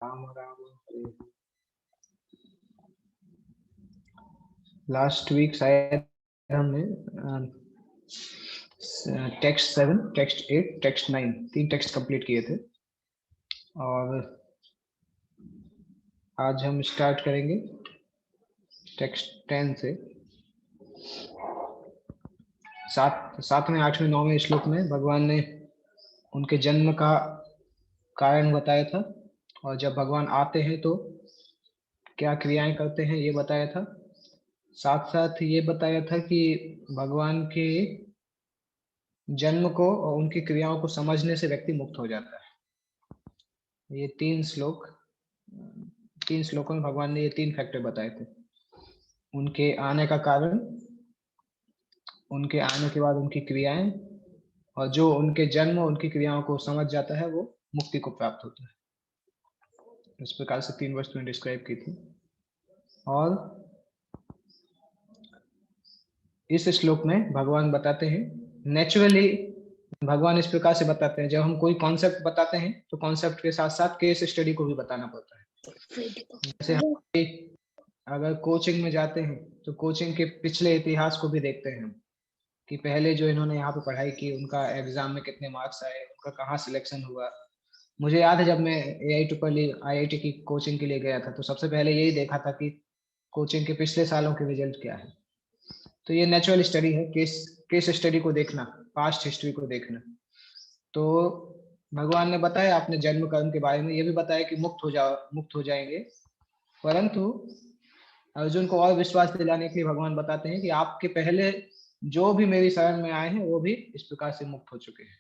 राम राम हरे। Last week शायद हमने text 7, text 8, text 9 तीन टेक्स्ट कंप्लीट किए थे और आज हम स्टार्ट करेंगे टेक्स्ट 10 से। सातवें, आठवें, 9वें श्लोक में भगवान ने उनके जन्म का कारण बताया था और जब भगवान आते हैं तो क्या क्रियाएं करते हैं ये बताया था। साथ साथ ये बताया था कि भगवान के जन्म को और उनकी क्रियाओं को समझने से व्यक्ति मुक्त हो जाता है। ये तीन श्लोकों में भगवान ने ये तीन फैक्टर बताए थे। उनके आने का कारण, उनके आने के बाद उनकी क्रियाएं, और जो उनके जन्म और उनकी क्रियाओं को समझ जाता है वो मुक्ति को प्राप्त होता है। इस प्रकार से तीन वस्तुएं डिस्क्राइब की थी। और इस श्लोक में भगवान बताते हैं, नेचुरली भगवान इस प्रकार से बताते हैं, जब हम कोई कॉन्सेप्ट बताते हैं तो कॉन्सेप्ट के साथ साथ केस स्टडी को भी बताना पड़ता है। जैसे हम अगर कोचिंग में जाते हैं तो कोचिंग के पिछले इतिहास को भी देखते हैं कि पहले जो इन्होंने यहाँ पे पढ़ाई की उनका एग्जाम में कितने मार्क्स आए, उनका कहाँ सिलेक्शन हुआ। मुझे याद है जब मैं IIT की कोचिंग के लिए गया था तो सबसे पहले यही देखा था कि कोचिंग के पिछले सालों के रिजल्ट क्या है। तो ये नेचुरल स्टडी है, केस स्टडी को देखना, पास्ट हिस्ट्री को देखना। तो भगवान ने बताया अपने जन्म कर्म के बारे में, ये भी बताया कि मुक्त हो जाएंगे, परंतु अर्जुन को और विश्वास दिलाने के लिए भगवान बताते हैं कि आपके पहले जो भी मेरी शरण में आए हैं वो भी इस प्रकार से मुक्त हो चुके हैं।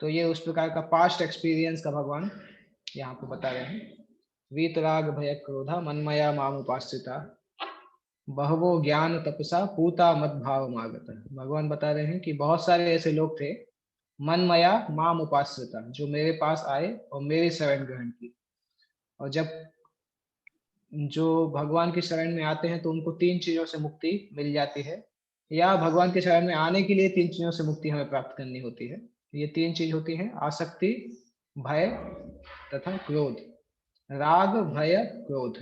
तो ये उस प्रकार का पास्ट एक्सपीरियंस का भगवान यहाँ पे बता रहे हैं। वीतराग भय क्रोधा मनमया माम उपास्यता बहवो ज्ञान तपसा पूता मत भाव मागत। भगवान बता रहे हैं कि बहुत सारे ऐसे लोग थे, मनमया माम उपास्यता, जो मेरे पास आए और मेरी शरण ग्रहण की। और जब जो भगवान की शरण में आते हैं तो उनको तीन चीजों से मुक्ति मिल जाती है, या भगवान की शरण में आने के लिए तीन चीजों से मुक्ति हमें प्राप्त करनी होती है। ये तीन चीज होती है, आसक्ति, भय तथा क्रोध। राग, भय, क्रोध।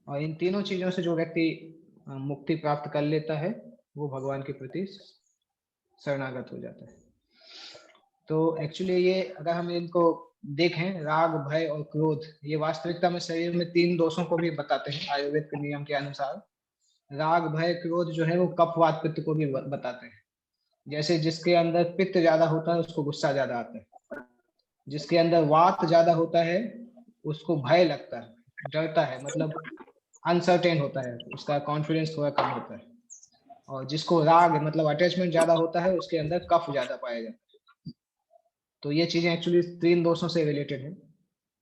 और इन तीनों चीजों से जो व्यक्ति मुक्ति प्राप्त कर लेता है वो भगवान के प्रति शरणागत हो जाता है। तो एक्चुअली ये अगर हम इनको देखें, राग, भय और क्रोध, ये वास्तविकता में शरीर में तीन दोषों को भी बताते हैं आयुर्वेद के नियम के अनुसार। राग, भय, क्रोध जो है वो कफ, वात, पित्त को भी बताते हैं। जैसे जिसके अंदर पित्त ज्यादा होता है उसको गुस्सा ज्यादा आता है, जिसके अंदर वात ज्यादा होता है उसको भय लगता है, डरता है, मतलब अनसर्टेन होता है, उसका कॉन्फिडेंस थोड़ा कम होता है। और जिसको राग मतलब अटैचमेंट ज्यादा होता है उसके अंदर कफ ज्यादा पाया जाता है। तो ये चीजें एक्चुअली तीन दोषों से रिलेटेड है।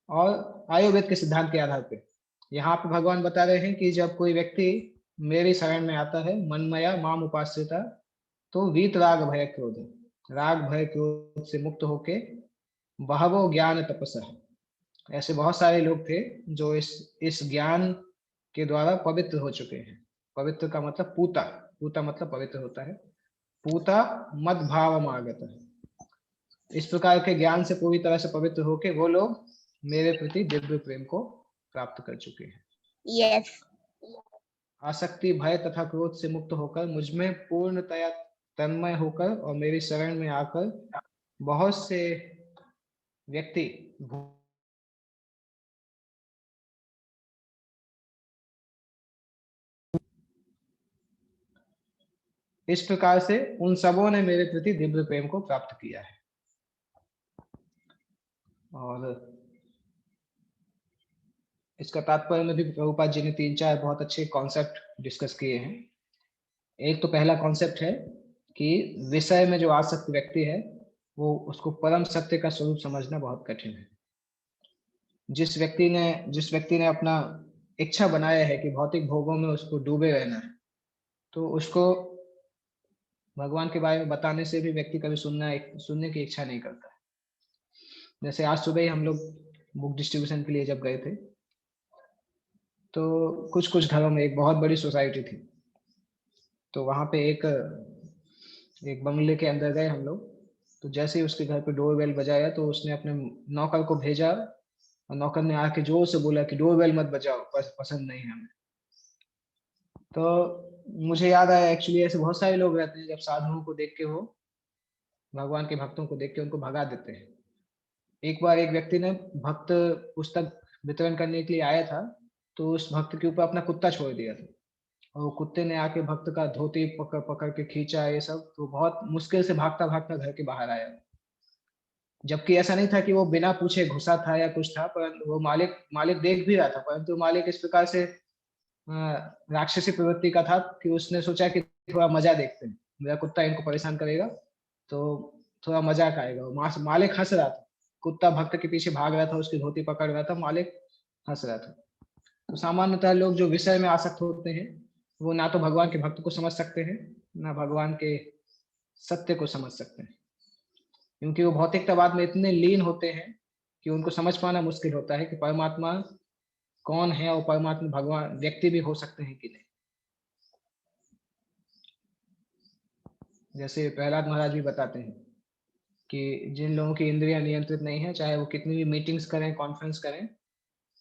और आयुर्वेद के सिद्धांत के आधार पे यहाँ पे भगवान बता रहे हैं कि जब कोई व्यक्ति मेरी शरण में आता है, मनमया माम उपास्यता, तो वीत राग भय क्रोध, राग भय क्रोध से मुक्त होके बहवो ज्ञान तपसा, ऐसे बहुत सारे लोग थे जो इस ज्ञान के द्वारा पवित्र हो चुके हैं। पवित्र का मतलब पूता, पूता मतलब पवित्र होता है। पूता मद भाव आगत है, इस प्रकार के ज्ञान से पूरी तरह से पवित्र होके वो लोग मेरे प्रति दिव्य प्रेम को प्राप्त कर चुके हैं। Yes. आसक्ति, भय तथा क्रोध से मुक्त होकर मुझमें पूर्णतया तन्मय होकर और मेरी शरण में आकर बहुत से व्यक्ति इस प्रकार से उन सबों ने मेरे प्रति दिव्य प्रेम को प्राप्त किया है। और इसका तात्पर्य में भी प्रभुपाद जी ने तीन चार बहुत अच्छे कॉन्सेप्ट डिस्कस किए हैं। एक तो पहला कॉन्सेप्ट है कि विषय में जो आसक्त व्यक्ति है वो उसको परम सत्य का स्वरूप समझना बहुत कठिन है। जिस व्यक्ति ने अपना इच्छा बनाया है कि भौतिक भोगों में उसको डूबे रहना है, तो उसको भगवान के बारे में बताने से भी व्यक्ति कभी सुनने की इच्छा नहीं करता है। जैसे आज सुबह ही हम लोग बुक डिस्ट्रीब्यूशन के लिए जब गए थे तो कुछ घरों में एक बहुत बड़ी सोसाइटी थी, तो वहां पे एक बंगले के अंदर गए हम लोग। तो जैसे ही उसके घर पे डोरबेल बजाया तो उसने अपने नौकर को भेजा और नौकर ने आके जोर से बोला कि डोरबेल मत बजाओ, पसंद नहीं है हमें। तो मुझे याद आया, एक्चुअली ऐसे बहुत सारे लोग रहते हैं, जब साधुओं को देख के वो भगवान के भक्तों को देख के उनको भगा देते हैं। एक बार एक व्यक्ति ने भक्त पुस्तक वितरण करने के लिए आया था, तो उस भक्त के ऊपर अपना कुत्ता छोड़ दिया था और कुत्ते ने आके भक्त का धोती पकड़ पकड़ के खींचा, ये सब। तो बहुत मुश्किल से भागता भागता घर के बाहर आया, जबकि ऐसा नहीं था कि वो बिना पूछे घुसा था या कुछ था, पर वो मालिक मालिक देख भी रहा था, परंतु मालिक इस प्रकार से राक्षसी प्रवृत्ति का था कि उसने सोचा कि थोड़ा मजा देखते हैं, मेरा कुत्ता इनको परेशान करेगा तो थोड़ा मजाक आएगा। मालिक हंस रहा था, कुत्ता भक्त के पीछे भाग रहा था, उसकी धोती पकड़ रहा था, मालिक हंस रहा था। तो सामान्यतः लोग जो विषय में आसक्त होते हैं, वो ना तो भगवान के भक्त को समझ सकते हैं, ना भगवान के सत्य को समझ सकते हैं, क्योंकि वो भौतिकतावाद में इतने लीन होते हैं कि उनको समझ पाना मुश्किल होता है कि परमात्मा कौन है और परमात्मा भगवान व्यक्ति भी हो सकते हैं कि नहीं। जैसे प्रहलाद महाराज भी बताते हैं कि जिन लोगों की इंद्रियां नियंत्रित नहीं है, चाहे वो कितनी भी मीटिंग्स करें, कॉन्फ्रेंस करें,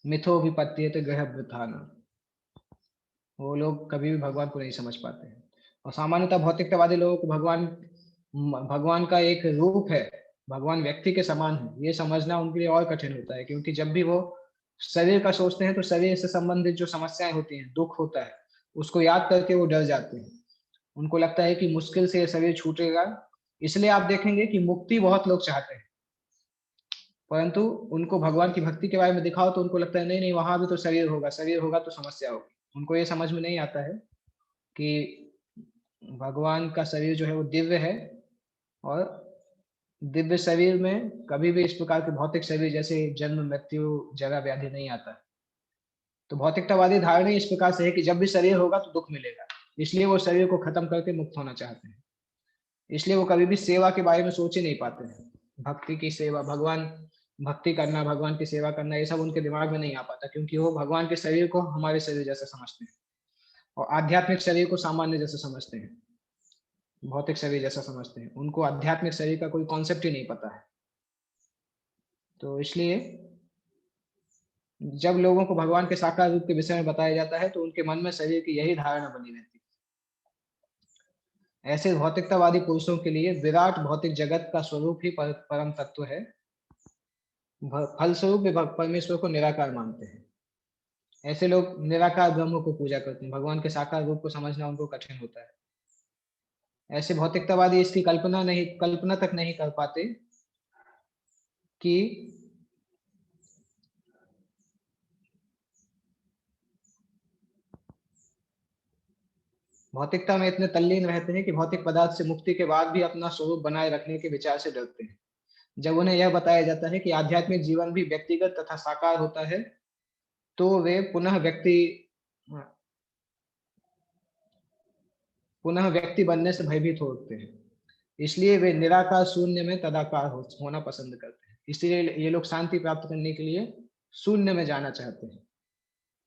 मिथो विपत्ति तो ग्रह वृथान, वो लोग कभी भी भगवान को नहीं समझ पाते हैं। और सामान्यतः भौतिकतावादी लोगों को भगवान का एक रूप है, भगवान व्यक्ति के समान है, ये समझना उनके लिए और कठिन होता है, क्योंकि जब भी वो शरीर का सोचते हैं तो शरीर से संबंधित जो समस्याएं होती हैं, दुख होता है, उसको याद करके वो डर जाते हैं। उनको लगता है कि मुश्किल से ये शरीर छूटेगा। इसलिए आप देखेंगे कि मुक्ति बहुत लोग चाहते हैं, परंतु उनको भगवान की भक्ति के बारे में दिखाओ तो उनको लगता है नहीं नहीं, वहां भी तो शरीर होगा तो समस्या होगी। उनको ये समझ में नहीं आता है कि भगवान का शरीर जो है वो दिव्य है, और दिव्य शरीर में कभी भी इस प्रकार के भौतिक शरीर जैसे जन्म, मृत्यु, जरा, व्याधि नहीं आता। तो भौतिकतावादी धारणा इस प्रकार से है कि जब भी शरीर होगा तो दुख मिलेगा, इसलिए वो शरीर को खत्म करके मुक्त होना चाहते हैं। इसलिए वो कभी भी सेवा के बारे में सोच ही नहीं पाते हैं। भक्ति की सेवा, भक्ति करना, भगवान की सेवा करना, ये सब उनके दिमाग में नहीं आ पाता, क्योंकि वो भगवान के शरीर को हमारे शरीर जैसा समझते हैं और आध्यात्मिक शरीर को सामान्य जैसा समझते हैं, भौतिक शरीर जैसा समझते हैं। उनको आध्यात्मिक शरीर का कोई कॉन्सेप्ट ही नहीं पता है। तो इसलिए जब लोगों को भगवान के साकार रूप के विषय में बताया जाता है तो उनके मन में शरीर की यही धारणा बनी रहती है। ऐसे भौतिकतावादी पुरुषों के लिए विराट भौतिक जगत का स्वरूप ही परम तत्व है। फलस्वरूप वे परमेश्वर को निराकार मानते हैं। ऐसे लोग निराकार ब्रह्म को पूजा करते हैं, भगवान के साकार रूप को समझना उनको कठिन होता है। ऐसे भौतिकतावादी इसकी कल्पना तक नहीं कर पाते कि भौतिकता में इतने तल्लीन रहते हैं कि भौतिक पदार्थ से मुक्ति के बाद भी अपना स्वरूप बनाए रखने के विचार से डरते हैं। जब उन्हें यह बताया जाता है कि आध्यात्मिक जीवन भी व्यक्तिगत तथा साकार होता है, तो वे पुनः व्यक्ति बनने से भयभीत होते हैं। इसलिए वे निराकार शून्य में तदाकार होना पसंद करते हैं। इसलिए ये लोग शांति प्राप्त करने के लिए शून्य में जाना चाहते हैं।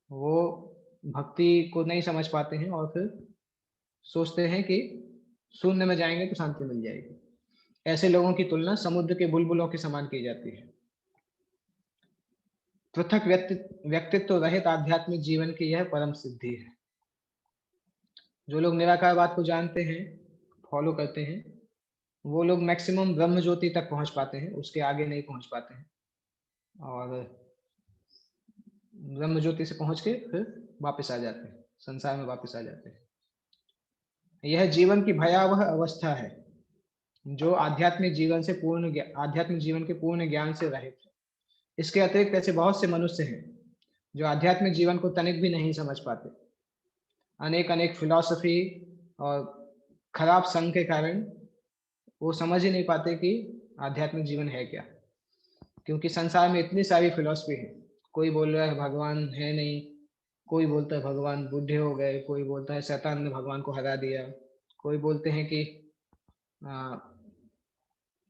वो भक्ति को नहीं समझ पाते हैं और फिर सोचते हैं कि शून्य में जाएंगे तो शांति मिल जाएगी। ऐसे लोगों की तुलना समुद्र के बुलबुलों के समान की जाती है। पृथक व्यक्तित्व रहित आध्यात्मिक जीवन की यह परम सिद्धि है। जो लोग निराकारवाद को जानते हैं, फॉलो करते हैं, वो लोग मैक्सिमम ब्रह्म ज्योति तक पहुंच पाते हैं, उसके आगे नहीं पहुंच पाते हैं, और ब्रह्म ज्योति से पहुंच के फिर वापस आ जाते हैं, संसार में वापस आ जाते हैं। यह जीवन की भयावह अवस्था है जो आध्यात्मिक जीवन के पूर्ण ज्ञान से रहित है। इसके अतिरिक्त ऐसे बहुत से मनुष्य हैं जो आध्यात्मिक जीवन को तनिक भी नहीं समझ पाते। अनेक अनेक फिलॉसफी और खराब संघ के कारण वो समझ ही नहीं पाते कि आध्यात्मिक जीवन है क्या, क्योंकि संसार में इतनी सारी फिलॉसफी है। कोई बोल रहा है भगवान है नहीं, कोई बोलता है भगवान बूढ़े हो गए, कोई बोलता है शैतान ने भगवान को हरा दिया, कोई बोलते हैं कि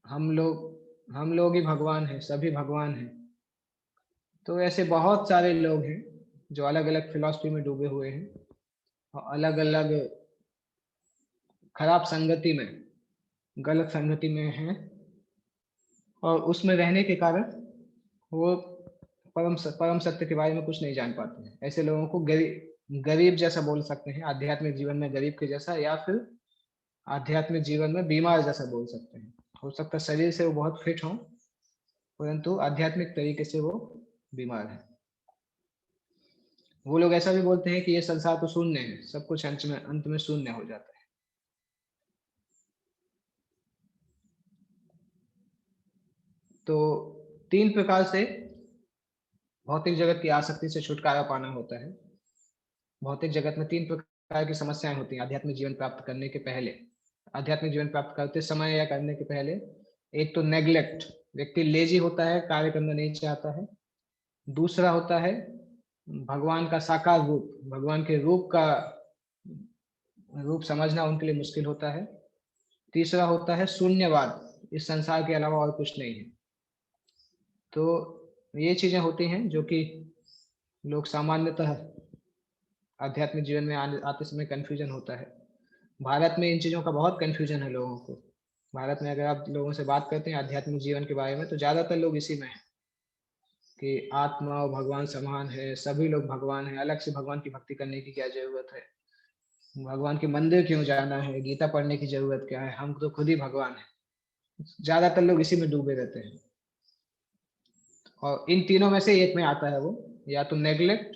हम लोग ही भगवान हैं, सभी भगवान हैं। तो ऐसे बहुत सारे लोग हैं जो अलग अलग फिलॉसफी में डूबे हुए हैं और अलग अलग खराब संगति में, गलत संगति में हैं, और उसमें रहने के कारण वो परम सत्य के बारे में कुछ नहीं जान पाते हैं। ऐसे लोगों को गरीब जैसा बोल सकते हैं, आध्यात्मिक जीवन में गरीब के जैसा, या फिर आध्यात्मिक जीवन में बीमार जैसा बोल सकते हैं। हो सकता है शरीर से वो बहुत फिट हो, परंतु आध्यात्मिक तरीके से वो बीमार है। वो लोग ऐसा भी बोलते हैं कि ये संसार तो शून्य है, सब कुछ अंत में शून्य हो जाता है। तो 3 प्रकार से भौतिक जगत की आसक्ति से छुटकारा पाना होता है। भौतिक जगत में 3 प्रकार की समस्याएं होती हैं आध्यात्मिक जीवन प्राप्त करने के पहले, आध्यात्मिक जीवन प्राप्त करते समय या करने के पहले। एक तो नेग्लेक्ट, व्यक्ति लेजी होता है, कार्य करना नहीं चाहता है। दूसरा होता है भगवान का साकार रूप, भगवान के रूप समझना उनके लिए मुश्किल होता है। तीसरा होता है शून्यवाद, इस संसार के अलावा और कुछ नहीं है। तो ये चीजें होती हैं जो कि लोग सामान्यतः आध्यात्मिक जीवन में आते समय कंफ्यूजन होता है। भारत में इन चीजों का बहुत कंफ्यूजन है लोगों को। भारत में अगर आप लोगों से बात करते हैं आध्यात्मिक जीवन के बारे में, तो ज्यादातर लोग इसी में है कि आत्मा और भगवान समान है, सभी लोग भगवान है, अलग से भगवान की भक्ति करने की क्या जरूरत है, भगवान के मंदिर क्यों जाना है, गीता पढ़ने की जरूरत क्या है, हम तो खुद ही भगवान है। ज्यादातर लोग इसी में डूबे रहते हैं। और इन तीनों में से एक में आता है वो, या तो नेग्लेक्ट,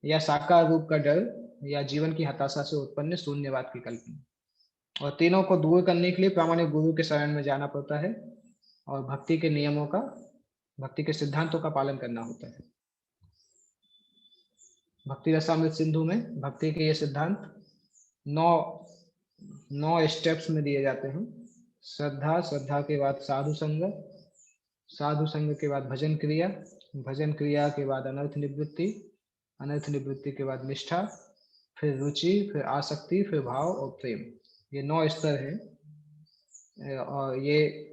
या साकार रूप का डर, या जीवन की हताशा से उत्पन्न शून्यवाद की कल्पना। और तीनों को दूर करने के लिए प्रामाणिक गुरु के शरण में जाना पड़ता है और भक्ति के नियमों का, भक्ति के सिद्धांतों का पालन करना होता है। भक्ति रसामृत सिंधु में भक्ति के ये सिद्धांत 9 स्टेप्स में दिए जाते हैं। श्रद्धा, श्रद्धा के बाद साधु संग, साधु संग के बाद भजन क्रिया, भजन क्रिया के बाद अनर्थ निवृत्ति, अनर्थ निवृत्ति के बाद निष्ठा, फिर रुचि, फिर आसक्ति, फिर भाव और प्रेम। ये 9 स्तर हैं। और ये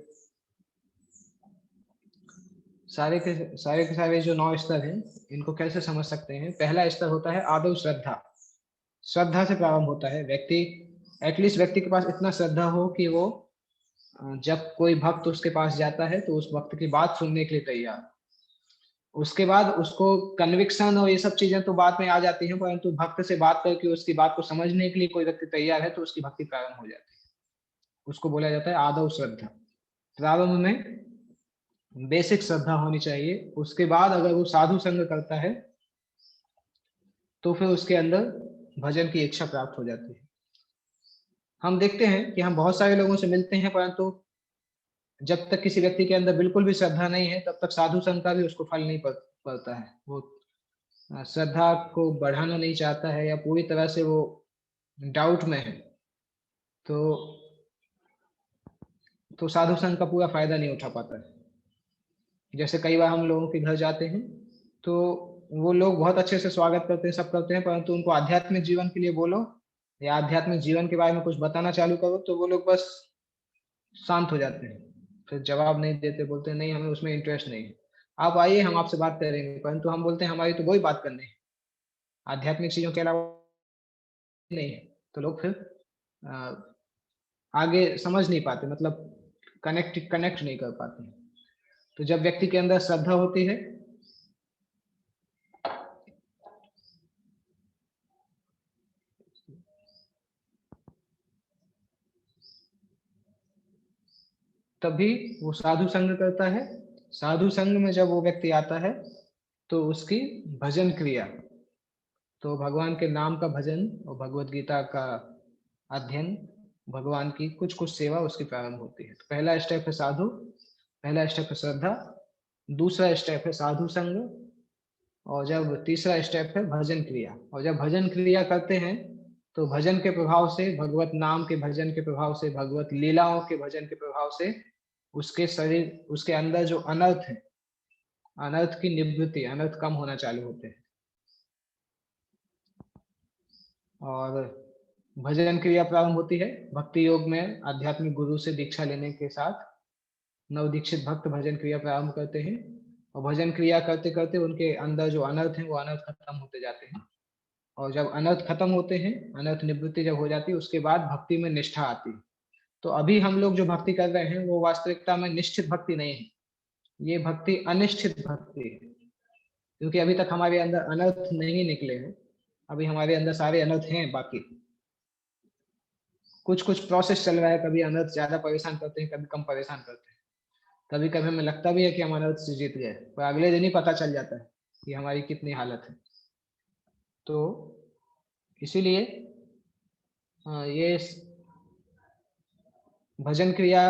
सारे के सारे जो 9 स्तर हैं, इनको कैसे समझ सकते हैं? पहला स्तर होता है आदौ श्रद्धा। श्रद्धा से प्रारंभ होता है। व्यक्ति, एटलीस्ट व्यक्ति के पास इतना श्रद्धा हो कि वो जब कोई भक्त उसके पास जाता है तो उस भक्त की बात सुनने के लिए तैयार। उसके बाद उसको कन्विक्शन और ये सब चीजें तो बाद में आ जाती हैं, परंतु भक्त से बात करके उसकी बात को समझने के लिए कोई व्यक्ति तैयार है तो उसकी भक्ति प्रारंभ हो जाती है। उसको बोला जाता है आदौ श्रद्धा। प्रारंभ में बेसिक श्रद्धा होनी चाहिए। उसके बाद अगर वो साधु संग करता है तो फिर उसके अंदर भजन की इच्छा प्राप्त हो जाती है। हम देखते हैं कि हम बहुत सारे लोगों से मिलते हैं, परंतु जब तक किसी व्यक्ति के अंदर बिल्कुल भी श्रद्धा नहीं है तब तक साधु संग का भी उसको फल नहीं पड़ता है। वो श्रद्धा को बढ़ाना नहीं चाहता है या पूरी तरह से वो डाउट में है, तो साधु संग का पूरा फायदा नहीं उठा पाता है। जैसे कई बार हम लोगों के घर जाते हैं तो वो लोग बहुत अच्छे से स्वागत करते हैं, सब करते हैं, परंतु उनको आध्यात्मिक जीवन के लिए बोलो या आध्यात्मिक जीवन के बारे में कुछ बताना चालू करो तो वो लोग बस शांत हो जाते हैं, फिर जवाब नहीं देते, बोलते हैं नहीं हमें उसमें इंटरेस्ट नहीं है, आप आइए हम आपसे बात करेंगे। परंतु हम बोलते हैं हमारी तो वही बात करनी है, आध्यात्मिक चीजों के अलावा नहीं है। तो लोग फिर आगे समझ नहीं पाते, मतलब कनेक्ट नहीं कर पाते। तो जब व्यक्ति के अंदर श्रद्धा होती है तभी वो साधु संग करता है। साधु संग में जब वो व्यक्ति आता है तो उसकी भजन क्रिया, तो भगवान के नाम का भजन और भगवत गीता का अध्ययन, भगवान की कुछ कुछ सेवा उसकी प्रारंभ होती है। तो पहला स्टेप है साधु, पहला स्टेप है श्रद्धा, दूसरा स्टेप है साधु संग, और जब तीसरा स्टेप है भजन क्रिया। और जब भजन क्रिया करते हैं तो भजन के प्रभाव से, भगवत नाम के भजन के प्रभाव से, भगवत लीलाओं के भजन के प्रभाव से उसके शरीर, उसके अंदर जो अनर्थ है, अनर्थ की निवृत्ति, अनर्थ कम होना चालू होते हैं। और भजन क्रिया प्रारंभ होती है भक्ति योग में। आध्यात्मिक गुरु से दीक्षा लेने के साथ नवदीक्षित भक्त भजन क्रिया प्रारंभ करते हैं, और भजन क्रिया करते करते उनके अंदर जो अनर्थ है वो अनर्थ खत्म होते जाते हैं। और जब अनर्थ खत्म होते हैं, अनर्थ निवृत्ति जब हो जाती है, उसके बाद भक्ति में निष्ठा आती है। तो अभी हम लोग जो भक्ति कर रहे हैं वो वास्तविकता में निश्चित भक्ति नहीं है, ये भक्ति अनिश्चित भक्ति है, क्योंकि अभी तक हमारे अंदर अनर्थ नहीं निकले हैं, अभी हमारे अंदर सारे अनर्थ हैं। बाकी कुछ कुछ प्रोसेस चल रहा है, कभी अनर्थ ज्यादा परेशान करते हैं, कभी कम परेशान करते हैं, कभी कभी हमें लगता भी है कि हम अनर्थ से जीत गए, पर अगले दिन ही पता चल जाता है कि हमारी कितनी हालत है। तो इसीलिए ये भजन क्रिया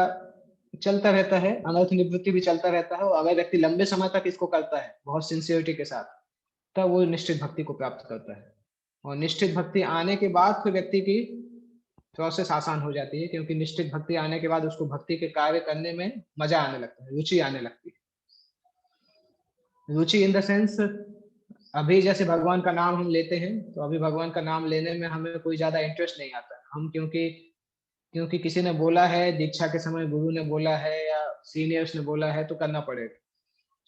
चलता रहता है, अनर्थ निवृत्ति भी चलता रहता है, और अगर व्यक्ति लंबे समय तक इसको करता है बहुत सिंसियरिटी के साथ, तब वो निश्चित भक्ति को प्राप्त करता है। और निश्चित भक्ति आने के बाद फिर व्यक्ति की प्रोसेस आसान हो जाती है, क्योंकि निश्चित भक्ति आने के बाद उसको भक्ति के कार्य करने में मजा आने लगता है, रुचि आने लगती है। रुचि इन द सेंस, अभी जैसे भगवान का नाम हम लेते हैं, तो अभी भगवान का नाम लेने में हमें कोई ज्यादा इंटरेस्ट नहीं आता, हम क्योंकि क्योंकि किसी ने बोला है, दीक्षा के समय गुरु ने बोला है या सीनियर्स ने बोला है, तो करना पड़ेगा।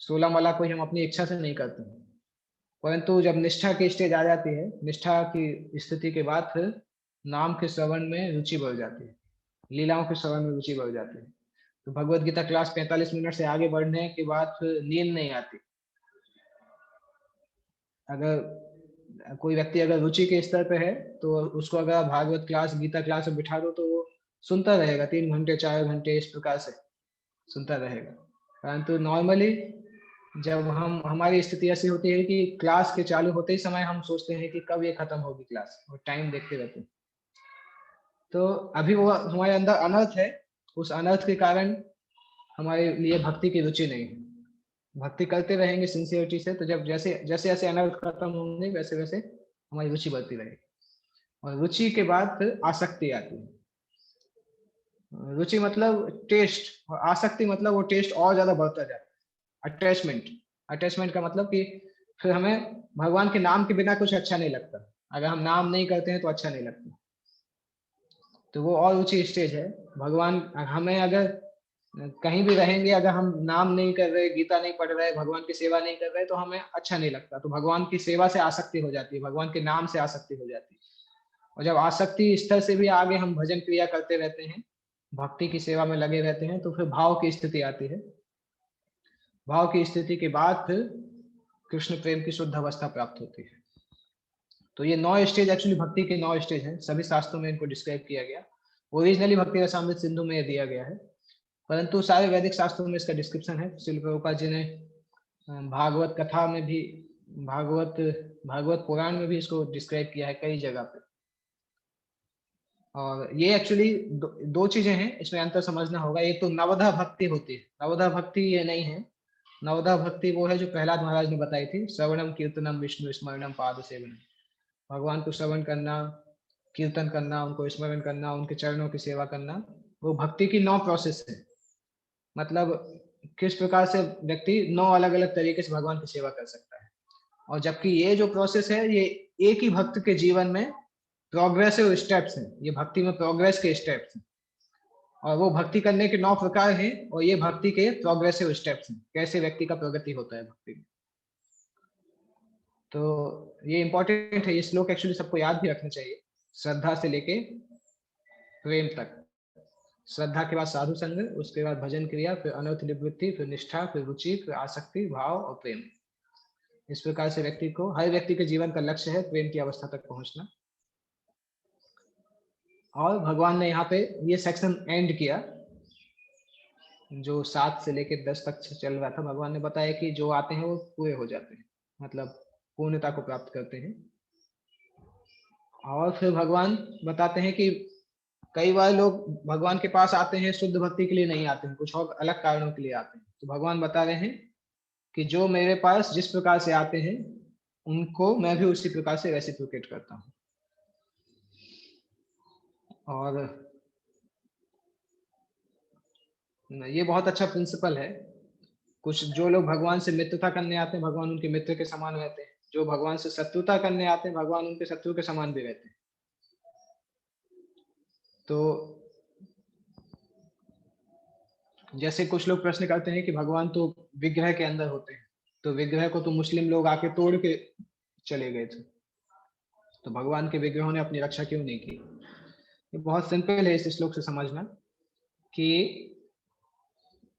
16 माला कोई हम अपनी इच्छा से नहीं करते। परंतु जब निष्ठा की स्टेज आ जाती है, निष्ठा की स्थिति के बाद फिर नाम के श्रवण में रुचि बढ़ जाती है, लीलाओं के श्रवण में रुचि बढ़ जाती है। तो भगवत गीता क्लास 45 मिनट से आगे बढ़ने के बाद फिर नींद नहीं आती। अगर कोई व्यक्ति अगर रुचि के स्तर पे है, तो उसको अगर भागवत क्लास, गीता क्लास में बिठा दो, तो वो सुनता रहेगा 3 घंटे 4 घंटे, इस प्रकार से सुनता रहेगा। परंतु नॉर्मली जब हमारी स्थिति ऐसी होती है कि क्लास के चालू होते ही समय हम सोचते हैं कि कब ये खत्म होगी क्लास, और टाइम देखते रहते हैं। तो अभी वो हमारे अंदर अनर्थ है, उस अनर्थ के कारण हमारे लिए भक्ति की रुचि नहीं है। भक्ति करते रहेंगे सिंसियरिटी से, तो जब जैसे जैसे जैसे अनर्थ खत्म होंगे, वैसे वैसे हमारी रुचि बढ़ती रहेगी, और रुचि के बाद फिर आसक्ति आती है। रुचि मतलब टेस्ट, और आसक्ति मतलब वो टेस्ट और ज्यादा बढ़ता जाता है। अटैचमेंट, अटैचमेंट का मतलब कि फिर हमें भगवान के नाम के बिना कुछ अच्छा नहीं लगता, अगर हम नाम नहीं करते हैं तो अच्छा नहीं लगता। तो वो और ऊंची स्टेज है। भगवान हमें अगर कहीं भी रहेंगे, अगर हम नाम नहीं कर रहे, गीता नहीं पढ़ रहे, भगवान की सेवा नहीं कर रहे, तो हमें अच्छा नहीं लगता। तो भगवान की सेवा से आसक्ति हो जाती है, भगवान के नाम से आसक्ति हो जाती है। और जब आसक्ति स्तर से भी आगे हम भजन क्रिया करते रहते हैं, भक्ति की सेवा में लगे रहते हैं, तो फिर भाव की स्थिति आती है। भाव की स्थिति के बाद फिर कृष्ण प्रेम की शुद्ध अवस्था प्राप्त होती है। तो ये 9 स्टेज एक्चुअली भक्ति के 9 स्टेज हैं, सभी शास्त्रों में इनको डिस्क्राइब किया गया। ओरिजिनली भक्ति रसामृत सिंधु में दिया गया है, परंतु सारे वैदिक शास्त्रों में इसका डिस्क्रिप्शन है। श्रील प्रभुपाद जी ने भागवत कथा में भी, भागवत पुराण में भी इसको डिस्क्राइब किया है कई जगह पे। और ये एक्चुअली दो चीजें हैं, इसमें अंतर समझना होगा। एक तो नवधा भक्ति होती है, नवधा भक्ति ये नहीं है। नवधा भक्ति वो है जो प्रहलाद महाराज ने बताई थी, श्रवणम कीर्तनम विष्णु स्मरणम पाद सेवनम। भगवान को श्रवण करना, कीर्तन करना, उनको स्मरण करना, उनके चरणों की सेवा करना, वो भक्ति की 9 प्रोसेस है। मतलब किस प्रकार से व्यक्ति 9 अलग अलग तरीके से भगवान की सेवा कर सकता है। और जबकि ये जो प्रोसेस है, ये एक ही भक्त के जीवन में प्रोग्रेसिव स्टेप्स हैं, ये भक्ति में प्रोग्रेस के स्टेप्स हैं। और वो भक्ति करने के 9 प्रकार हैं, और ये भक्ति के प्रोग्रेसिव स्टेप्स हैं, कैसे व्यक्ति का प्रगति होता है भक्ति में। तो ये इंपॉर्टेंट है, ये श्लोक एक्चुअली सबको याद भी रखना चाहिए। श्रद्धा से लेके प्रेम तक, श्रद्धा के बाद साधु संग, उसके बाद भजन क्रिया, फिर अनर्थ निवृत्ति, फिर निष्ठा, फिर रुचि, फिर आसक्ति, भाव और प्रेम। इस प्रकार से व्यक्ति को, हर व्यक्ति के जीवन का लक्ष्य है प्रेम की अवस्था तक पहुंचना। और भगवान ने यहाँ पे ये सेक्शन एंड किया, जो 7 से लेके 10 तक चल रहा था। भगवान ने बताया कि जो आते हैं वो पूरे हो जाते हैं, मतलब पूर्णता को प्राप्त करते हैं। और फिर भगवान बताते हैं कि कई बार लोग भगवान के पास आते हैं, शुद्ध भक्ति के लिए नहीं आते हैं, कुछ और अलग कारणों के लिए आते हैं। तो भगवान बता रहे हैं कि जो मेरे पास जिस प्रकार से आते हैं, उनको मैं भी उसी प्रकार से रेसिप्रोकेट करता हूँ। और ये बहुत अच्छा प्रिंसिपल है। कुछ जो लोग भगवान से मित्रता करने आते हैं, भगवान उनके मित्र के समान रहते हैं। जो भगवान से शत्रुता करने आते हैं, भगवान उनके शत्रु के समान भी रहते हैं। तो जैसे कुछ लोग प्रश्न करते हैं कि भगवान तो विग्रह के अंदर होते हैं, तो विग्रह को तो मुस्लिम लोग आके तोड़ के चले गए थे, तो भगवान के विग्रहों ने अपनी रक्षा क्यों नहीं की? ये बहुत सिंपल है इस श्लोक से समझना कि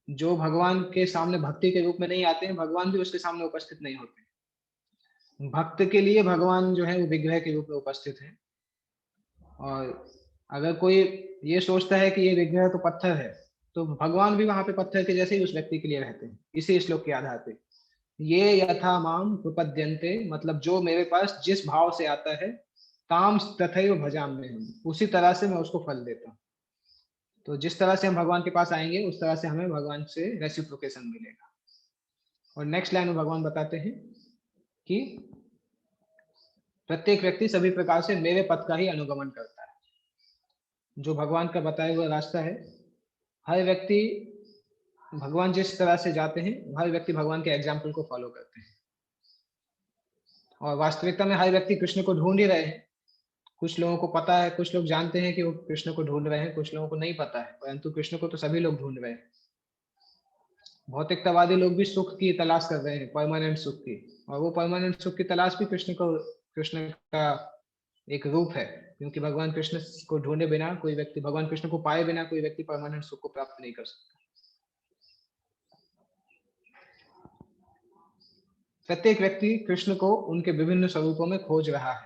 जो भगवान के सामने भक्ति के रूप में नहीं आते हैं, भगवान भी उसके सामने उपस्थित नहीं होते। भक्त के लिए भगवान जो है वो विग्रह के रूप में उपस्थित है। और अगर कोई ये सोचता है कि ये विग्रह तो पत्थर है, तो भगवान भी वहां पे पत्थर के जैसे ही उस व्यक्ति के लिए रहते हैं। इसी श्लोक के आधार पे ये यथा माम प्रपद्यन्ते, मतलब जो मेरे पास जिस भाव से आता है, ताम तथैव भजाम्यहम्, हम उसी तरह से मैं उसको फल देता हूँ। तो जिस तरह से हम भगवान के पास आएंगे उस तरह से हमें भगवान से रेसिप्रोकेशन मिलेगा। और नेक्स्ट लाइन में भगवान बताते हैं कि प्रत्येक व्यक्ति सभी प्रकार से मेरे पथ का ही अनुगमन करता है। जो भगवान का बताया हुआ रास्ता है, हर व्यक्ति भगवान जिस तरह से जाते हैं, हर व्यक्ति भगवान के एग्जाम्पल को फॉलो करते हैं। और वास्तविकता में हर व्यक्ति कृष्ण को ढूंढ ही रहे हैं। कुछ लोगों को पता है, कुछ लोग जानते हैं कि वो कृष्ण को ढूंढ रहे हैं, कुछ लोगों को नहीं पता है, परंतु कृष्ण को तो सभी लोग ढूंढ रहे हैं। भौतिकतावादी लोग भी सुख की तलाश कर रहे हैं, परमानेंट सुख की, और वो परमानेंट सुख की तलाश भी कृष्ण का एक रूप है। क्योंकि भगवान कृष्ण को ढूंढे बिना कोई व्यक्ति, भगवान कृष्ण को पाए बिना कोई व्यक्ति परमानेंट सुख को प्राप्त नहीं कर सकता। प्रत्येक व्यक्ति कृष्ण को उनके विभिन्न स्वरूपों में खोज रहा है।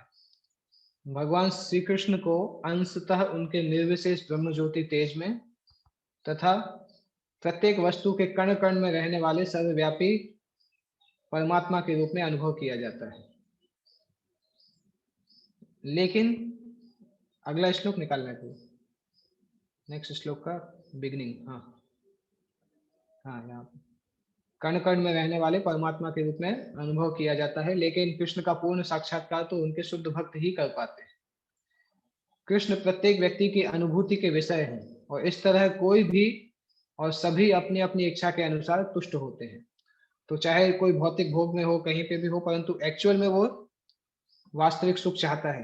भगवान श्री कृष्ण को अंशतः उनके निर्विशेष ब्रह्म ज्योति तेज में तथा प्रत्येक वस्तु के कण कण में रहने वाले सर्वव्यापी परमात्मा के रूप में अनुभव किया जाता है। लेकिन अगला श्लोक निकालना है, नेक्स्ट श्लोक का बिगिनिंग। हाँ यहाँ कण कण में रहने वाले परमात्मा के रूप में अनुभव किया जाता है, लेकिन कृष्ण का पूर्ण साक्षात्कार तो उनके शुद्ध भक्त ही कर पाते हैं। कृष्ण प्रत्येक व्यक्ति की अनुभूति के विषय हैं, और इस तरह कोई भी और सभी अपनी अपनी इच्छा के अनुसार तुष्ट होते हैं। तो चाहे कोई भौतिक भोग में हो, कहीं पे भी हो, परंतु एक्चुअल में वो वास्तविक सुख चाहता है,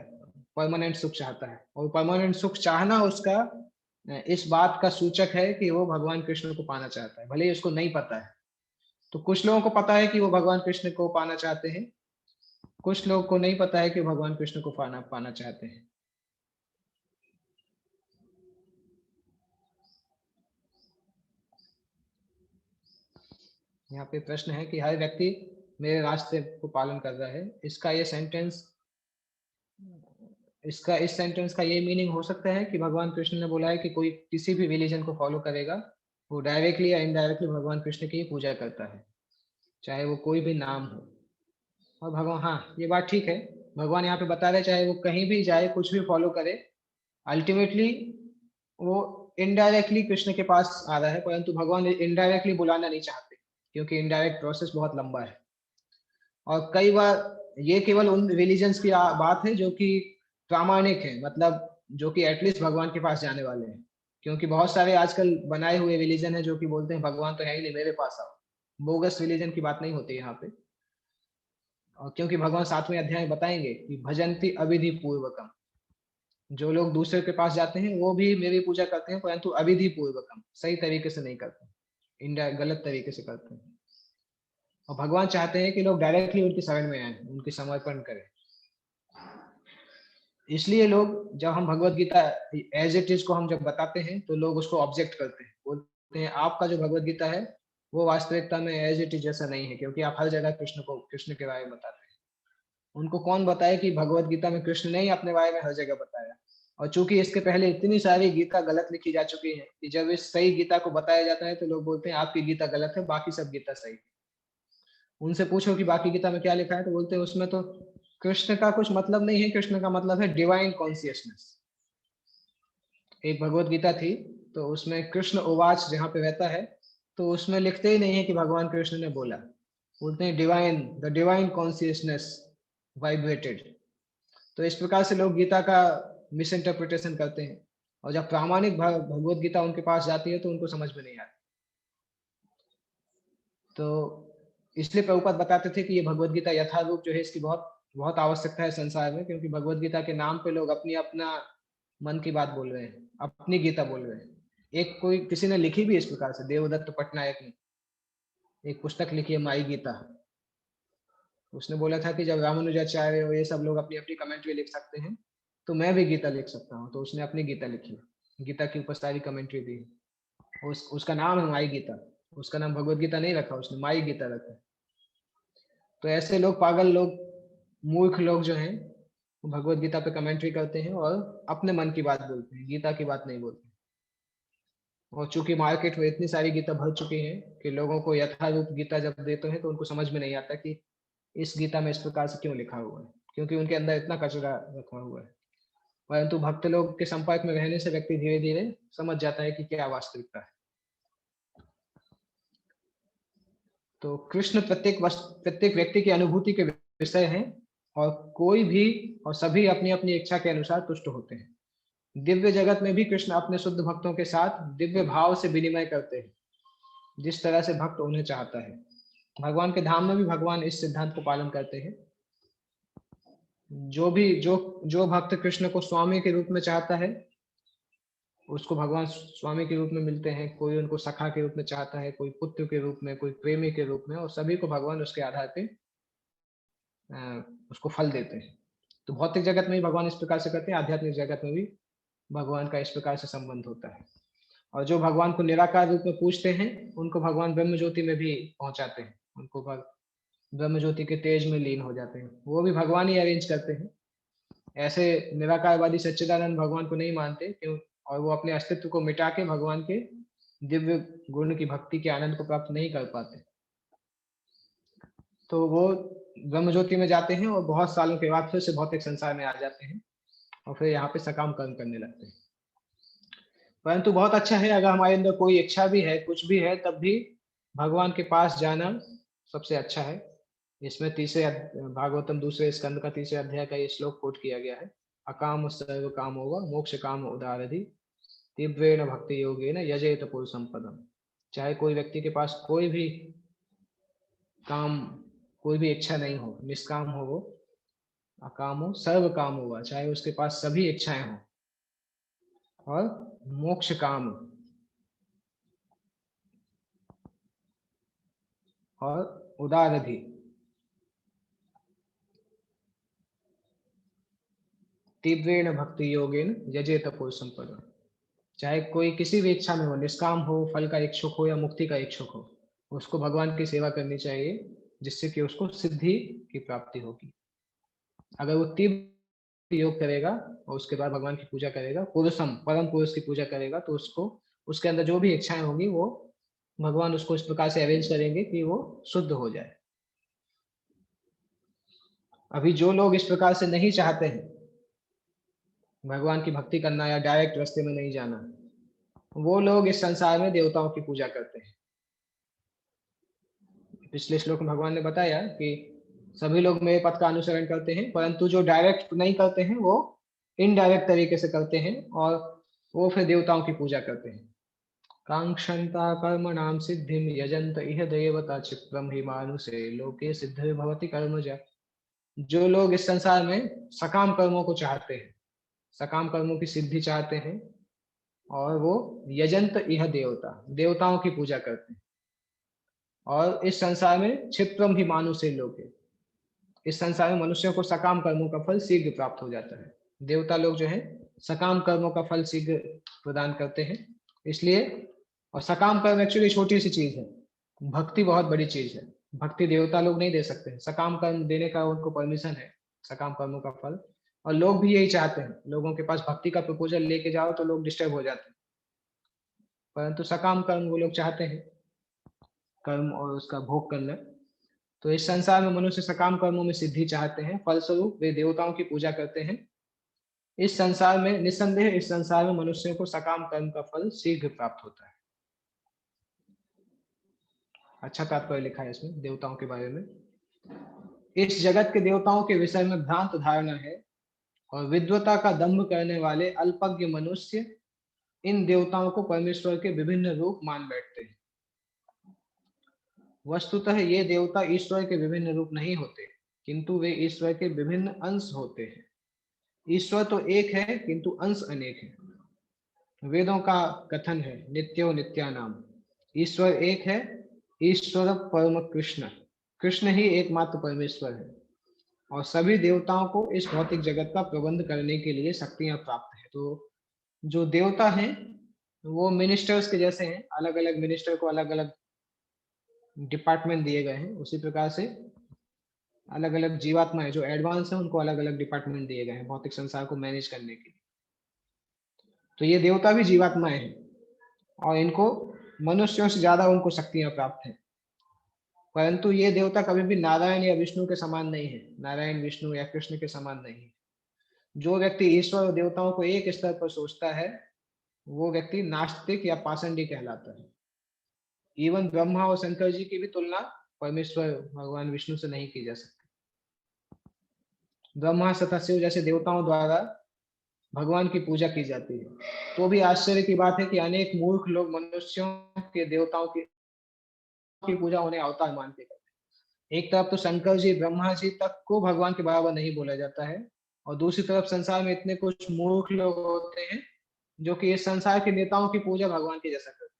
परमानेंट सुख चाहता है। और परमानेंट सुख चाहना उसका इस बात का सूचक है कि वो भगवान कृष्ण को पाना चाहता है, भले ही उसको नहीं पता है। तो कुछ लोगों को पता है कि वो भगवान कृष्ण को पाना चाहते हैं, कुछ लोगों को नहीं पता है कि भगवान कृष्ण को पाना चाहते हैं। यहाँ पे प्रश्न है कि हर व्यक्ति मेरे रास्ते को पालन कर रहा है। इस सेंटेंस का ये मीनिंग हो सकता है कि भगवान कृष्ण ने बोला है कि कोई किसी भी रिलीजन को फॉलो करेगा, वो डायरेक्टली या इनडायरेक्टली भगवान कृष्ण की पूजा करता है, चाहे वो कोई भी नाम हो। और भगवान, हाँ ये बात ठीक है, भगवान यहाँ पे बता रहे चाहे वो कहीं भी जाए, कुछ भी फॉलो करे, अल्टीमेटली वो इनडायरेक्टली कृष्ण के पास आ रहा है। परंतु भगवान इनडायरेक्टली बुलाना नहीं चाहते, क्योंकि इनडायरेक्ट प्रोसेस बहुत लंबा है। और कई बार ये केवल उन रिलीजन्स की बात है जो कि प्रामाणिक है, मतलब जो कि एटलीस्ट भगवान के पास जाने वाले हैं। क्योंकि बहुत सारे आजकल बनाए हुए रिलीजन है जो कि बोलते हैं भगवान तो है ही नहीं, मेरे पास आओ। बोगस रिलीजन की बात नहीं होती यहाँ पे। और क्योंकि भगवान 7वें अध्याय में बताएंगे कि भजंती अविधि पूर्वकम, जो लोग दूसरे के पास जाते हैं वो भी मेरी पूजा करते हैं, परंतु अविधि पूर्वकम, सही तरीके से नहीं करते, गलत तरीके से करते हैं। और भगवान चाहते हैं कि लोग डायरेक्टली उनकी शरण में आए, उनकी समर्पण करें। इसलिए लोग, जब हम Bhagavad Gita as it is को हम जब बताते हैं, तो लोग उसको ऑब्जेक्ट करते हैं, बोलते हैं आपका जो भगवत गीता है वो वास्तविकता में एज इट इज जैसा नहीं है, क्योंकि आप हर जगह कृष्ण के बारे में बताते हैं। उनको कौन बताए कि भगवत गीता में कृष्ण ने ही अपने बारे में हर जगह बताया। और चूंकि इसके पहले इतनी सारी गीता गलत लिखी जा चुकी है कि जब इस सही गीता को बताया जाता है तो लोग बोलते हैं आपकी गीता गलत है, बाकी सब गीता सही है। उनसे पूछो कि बाकी गीता में क्या लिखा है, तो बोलते हैं उसमें तो कृष्ण का कुछ मतलब नहीं है, कृष्ण का मतलब है डिवाइन कॉन्शियसनेस। एक भगवत गीता थी, तो उसमें कृष्ण उवाच जहाँ पे रहता है, तो उसमें लिखते ही नहीं है कि भगवान कृष्ण ने बोला, बोलते हैं द डिवाइन कॉन्शियसनेस वाइब्रेटेड। तो इस प्रकार से लोग गीता का मिस इंटरप्रिटेशन करते हैं, और जब प्रामाणिक भगवत गीता उनके पास जाती है तो उनको समझ में नहीं आती। तो इसलिए प्रभुपाद बताते थे कि ये भगवत गीता यथारूप जो है, इसकी बहुत बहुत आवश्यकता है संसार में, क्योंकि भगवत गीता के नाम पे लोग अपना मन की बात बोल रहे हैं, अपनी गीता बोल रहे हैं। एक कोई किसी ने लिखी भी इस प्रकार से, देवदत्त पटनायक ने एक पुस्तक लिखी है माई गीता। उसने बोला था कि जब रामानुजाचार्य और ये सब लोग अपनी अपनी कमेंट्री लिख सकते हैं, तो मैं भी गीता लिख सकता हूँ। तो उसने अपनी गीता लिखी, गीता के ऊपर सारी कमेंट्री दी, उसका नाम है माई गीता। उसका नाम भगवत गीता नहीं रखा, उसने माई गीता रखा। तो ऐसे लोग, पागल लोग, मूर्ख लोग जो हैं, वो भगवत गीता पे कमेंट्री करते हैं और अपने मन की बात बोलते हैं, गीता की बात नहीं बोलते। और चूंकि मार्केट में इतनी सारी गीता भर चुकी है कि लोगों को यथारूप गीता जब देते हैं तो उनको समझ में नहीं आता कि इस गीता में इस प्रकार से क्यों लिखा हुआ है, क्योंकि उनके अंदर इतना कचरा रखा हुआ है। परंतु भक्त लोग के संपर्क में रहने से व्यक्ति धीरे धीरे समझ जाता है कि क्या वास्तविकता है। तो कृष्ण प्रत्येक व्यक्ति की अनुभूति के विषय हैं, और कोई भी और सभी अपनी अपनी इच्छा के अनुसार तुष्ट होते हैं। दिव्य जगत में भी कृष्ण अपने शुद्ध भक्तों के साथ दिव्य भाव से विनिमय करते हैं, जिस तरह से भक्त उन्हें चाहता है। भगवान के धाम में भी भगवान इस सिद्धांत को पालन करते हैं। जो भक्त कृष्ण को स्वामी के रूप में चाहता है, उसको भगवान स्वामी के रूप में मिलते हैं। कोई उनको सखा के रूप में चाहता है, कोई पुत्र के रूप में, कोई प्रेमी के रूप में, और सभी को भगवान उसके आधार पे उसको फल देते हैं। तो भौतिक जगत में भी भगवान इस प्रकार से करते हैं, आध्यात्मिक जगत में भी भगवान का इस प्रकार से संबंध होता है। और जो भगवान को निराकार रूप में पूजते हैं, उनको भगवान ब्रह्म ज्योति में भी पहुंचाते हैं, उनको ब्रह्म ज्योति के तेज में लीन हो जाते हैं। वो भी भगवान ही अरेंज करते हैं। ऐसे निराकारवादी सच्चिदानंद भगवान को नहीं मानते क्यों, और वो अपने अस्तित्व को मिटा के भगवान के दिव्य गुण की भक्ति के आनंद को प्राप्त नहीं कर पाते। तो वो ब्रह्म ज्योति में जाते हैं और बहुत सालों के बाद फिर से भौतिक संसार में आ जाते हैं और फिर यहाँ पे सकाम कर्म करने लगते हैं। परंतु बहुत अच्छा है, अगर हमारे अंदर कोई इच्छा भी है, कुछ भी है, तब भी भगवान के पास जाना सबसे अच्छा है। इसमें भागवतम दूसरे स्कंद का 3 अध्याय का ये श्लोक कोट किया गया है। अकाम सर्व काम होगा मोक्ष काम उदारधि तीव्रेण भक्ति योगेन यजेत पुरुषं पदम। चाहे कोई व्यक्ति के पास कोई भी काम, कोई भी इच्छा नहीं हो, निष्काम हो, वो अकाम हो, सर्व काम होगा, चाहे उसके पास सभी इच्छाएं हो, और मोक्ष काम और उदारधि, तीव्रेण भक्ति योगेन यजेत पुरुषं पदम। चाहे कोई किसी भी इच्छा में हो, निष्काम हो, फल का इच्छुक हो या मुक्ति का इच्छुक हो, उसको भगवान की सेवा करनी चाहिए, जिससे कि उसको सिद्धि की प्राप्ति होगी। अगर वो तीव्र योग करेगा और उसके बाद भगवान की पूजा करेगा, पुरुषम परम पुरुष की पूजा करेगा, तो उसको उसके अंदर जो भी इच्छाएं होंगी वो भगवान उसको इस प्रकार से अरेंज करेंगे कि वो शुद्ध हो जाए। अभी जो लोग इस प्रकार से नहीं चाहते हैं भगवान की भक्ति करना या डायरेक्ट रास्ते में नहीं जाना, वो लोग इस संसार में देवताओं की पूजा करते हैं। पिछले श्लोक में भगवान ने बताया कि सभी लोग मेरे पथ का अनुसरण करते हैं, परंतु जो डायरेक्ट नहीं करते हैं वो इनडायरेक्ट तरीके से करते हैं, और वो फिर देवताओं की पूजा करते हैं। कांक्षन्ता कर्मणाम सिद्धिम यजंत इह देवता क्षिप्रम हि मानुषे लोके सिद्धि भवति कर्मजा। जो लोग इस संसार में सकाम कर्मों को चाहते हैं, सकाम कर्मों की सिद्धि चाहते हैं, और वो यजंत इह देवता, देवताओं की पूजा करते हैं, और इस संसार में क्षिप्रम ही मानुषे लोके, इस संसार में मनुष्यों को सकाम कर्मों का फल शीघ्र प्राप्त हो जाता है। देवता लोग जो है सकाम कर्मों का फल शीघ्र प्रदान करते हैं, इसलिए। और सकाम कर्म एक्चुअली छोटी सी चीज है, भक्ति बहुत बड़ी चीज है। भक्ति देवता लोग नहीं दे सकते, सकाम कर्म देने का उनको परमिशन है, सकाम कर्मों का फल। और लोग भी यही चाहते हैं, लोगों के पास भक्ति का प्रपोजल लेके जाओ तो लोग डिस्टर्ब हो जाते हैं, परंतु सकाम कर्म वो लोग चाहते हैं, कर्म और उसका भोग करना। तो इस संसार में मनुष्य सकाम कर्मों में सिद्धि चाहते हैं, फलस्वरूप वे देवताओं की पूजा करते हैं। इस संसार में निस्संदेह, इस संसार में मनुष्यों को सकाम कर्म का फल शीघ्र प्राप्त होता है। अच्छा तात्पर्य लिखा है इसमें देवताओं के बारे में। इस जगत के देवताओं के विषय में भ्रांत धारणा है, और विद्वता का दंभ करने वाले अल्पज्ञ मनुष्य इन देवताओं को परमेश्वर के विभिन्न रूप मान बैठते हैं। वस्तुतः ये देवता ईश्वर के विभिन्न रूप नहीं होते, किंतु वे ईश्वर के विभिन्न अंश होते हैं। ईश्वर तो एक है, किंतु अंश अनेक है। वेदों का कथन है नित्यो नित्यानाम, ईश्वर एक है, ईश्वर परम कृष्ण, कृष्ण ही एकमात्र परमेश्वर है। और सभी देवताओं को इस भौतिक जगत का प्रबंध करने के लिए शक्तियां प्राप्त है। तो जो देवता हैं वो मिनिस्टर्स के जैसे हैं, अलग अलग मिनिस्टर को अलग अलग डिपार्टमेंट दिए गए हैं, उसी प्रकार से अलग अलग जीवात्माएं जो एडवांस है उनको अलग अलग डिपार्टमेंट दिए गए हैं भौतिक संसार को मैनेज करने के लिए। तो ये देवता भी जीवात्माएं हैं और इनको मनुष्यों से ज्यादा उनको शक्तियां प्राप्त हैं, परंतु ये देवता कभी भी नारायण या विष्णु के समान नहीं है, नारायण विष्णु या कृष्ण के समान नहीं है। जो व्यक्ति ईश्वर और देवताओं को एक स्तर पर सोचता है वो व्यक्ति नास्तिक या पाषंडी कहलाता है। इवन ब्रह्मा और शंकर जी की भी तुलना परमेश्वर भगवान विष्णु से नहीं की जा सकती। ब्रह्मा तथा शिव जैसे देवताओं द्वारा भगवान की पूजा की जाती है, तो भी आश्चर्य की बात है कि अनेक मूर्ख लोग मनुष्यों के देवताओं की पूजा उन्हें अवतार मान के करते हैं। एक तरफ तो शंकर जी ब्रह्मा जी तक को भगवान के बराबर नहीं बोला जाता है, और दूसरी तरफ संसार में इतने कुछ मूर्ख लोग होते हैं जो कि इस संसार के नेताओं की पूजा भगवान के जैसा करते हैं।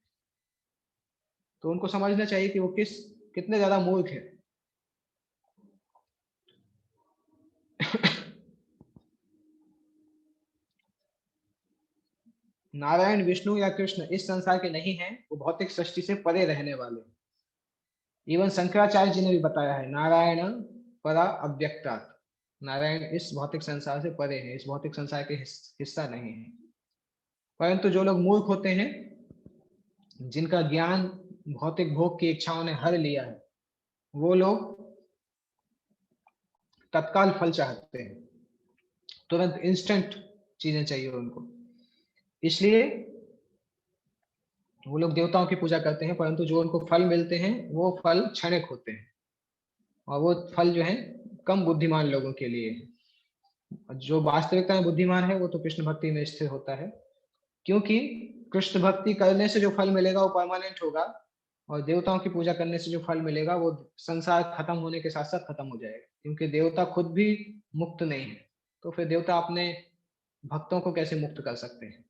तो उनको समझना चाहिए कि वो कितने ज्यादा मूर्ख है। नारायण विष्णु या कृष्ण इस संसार के नहीं हैं, वो भौतिक सृष्टि से परे रहने वाले हैं। इवन शंकराचार्य जी ने भी बताया है, नारायण परा अव्यक्तात्, नारायण इस भौतिक संसार से परे है, इस भौतिक संसार के हिस्सा नहीं है। परंतु जो लोग मूर्ख होते हैं, जिनका ज्ञान भौतिक भोग की इच्छाओं ने हर लिया है, वो लोग तत्काल फल चाहते हैं, तुरंत इंस्टेंट चीजें चाहिए उनको। इसलिए वो लोग देवताओं की पूजा करते हैं, परंतु जो उनको फल मिलते हैं वो फल क्षणिक होते हैं, और वो फल जो है कम बुद्धिमान लोगों के लिए है। जो वास्तविकता में बुद्धिमान है वो तो कृष्ण भक्ति में स्थिर होता है, क्योंकि कृष्ण भक्ति करने से जो फल मिलेगा वो परमानेंट होगा, और देवताओं की पूजा करने से जो फल मिलेगा वो संसार खत्म होने के साथ साथ खत्म हो जाएगा, क्योंकि देवता खुद भी मुक्त नहीं है, तो फिर देवता अपने भक्तों को कैसे मुक्त कर सकते हैं।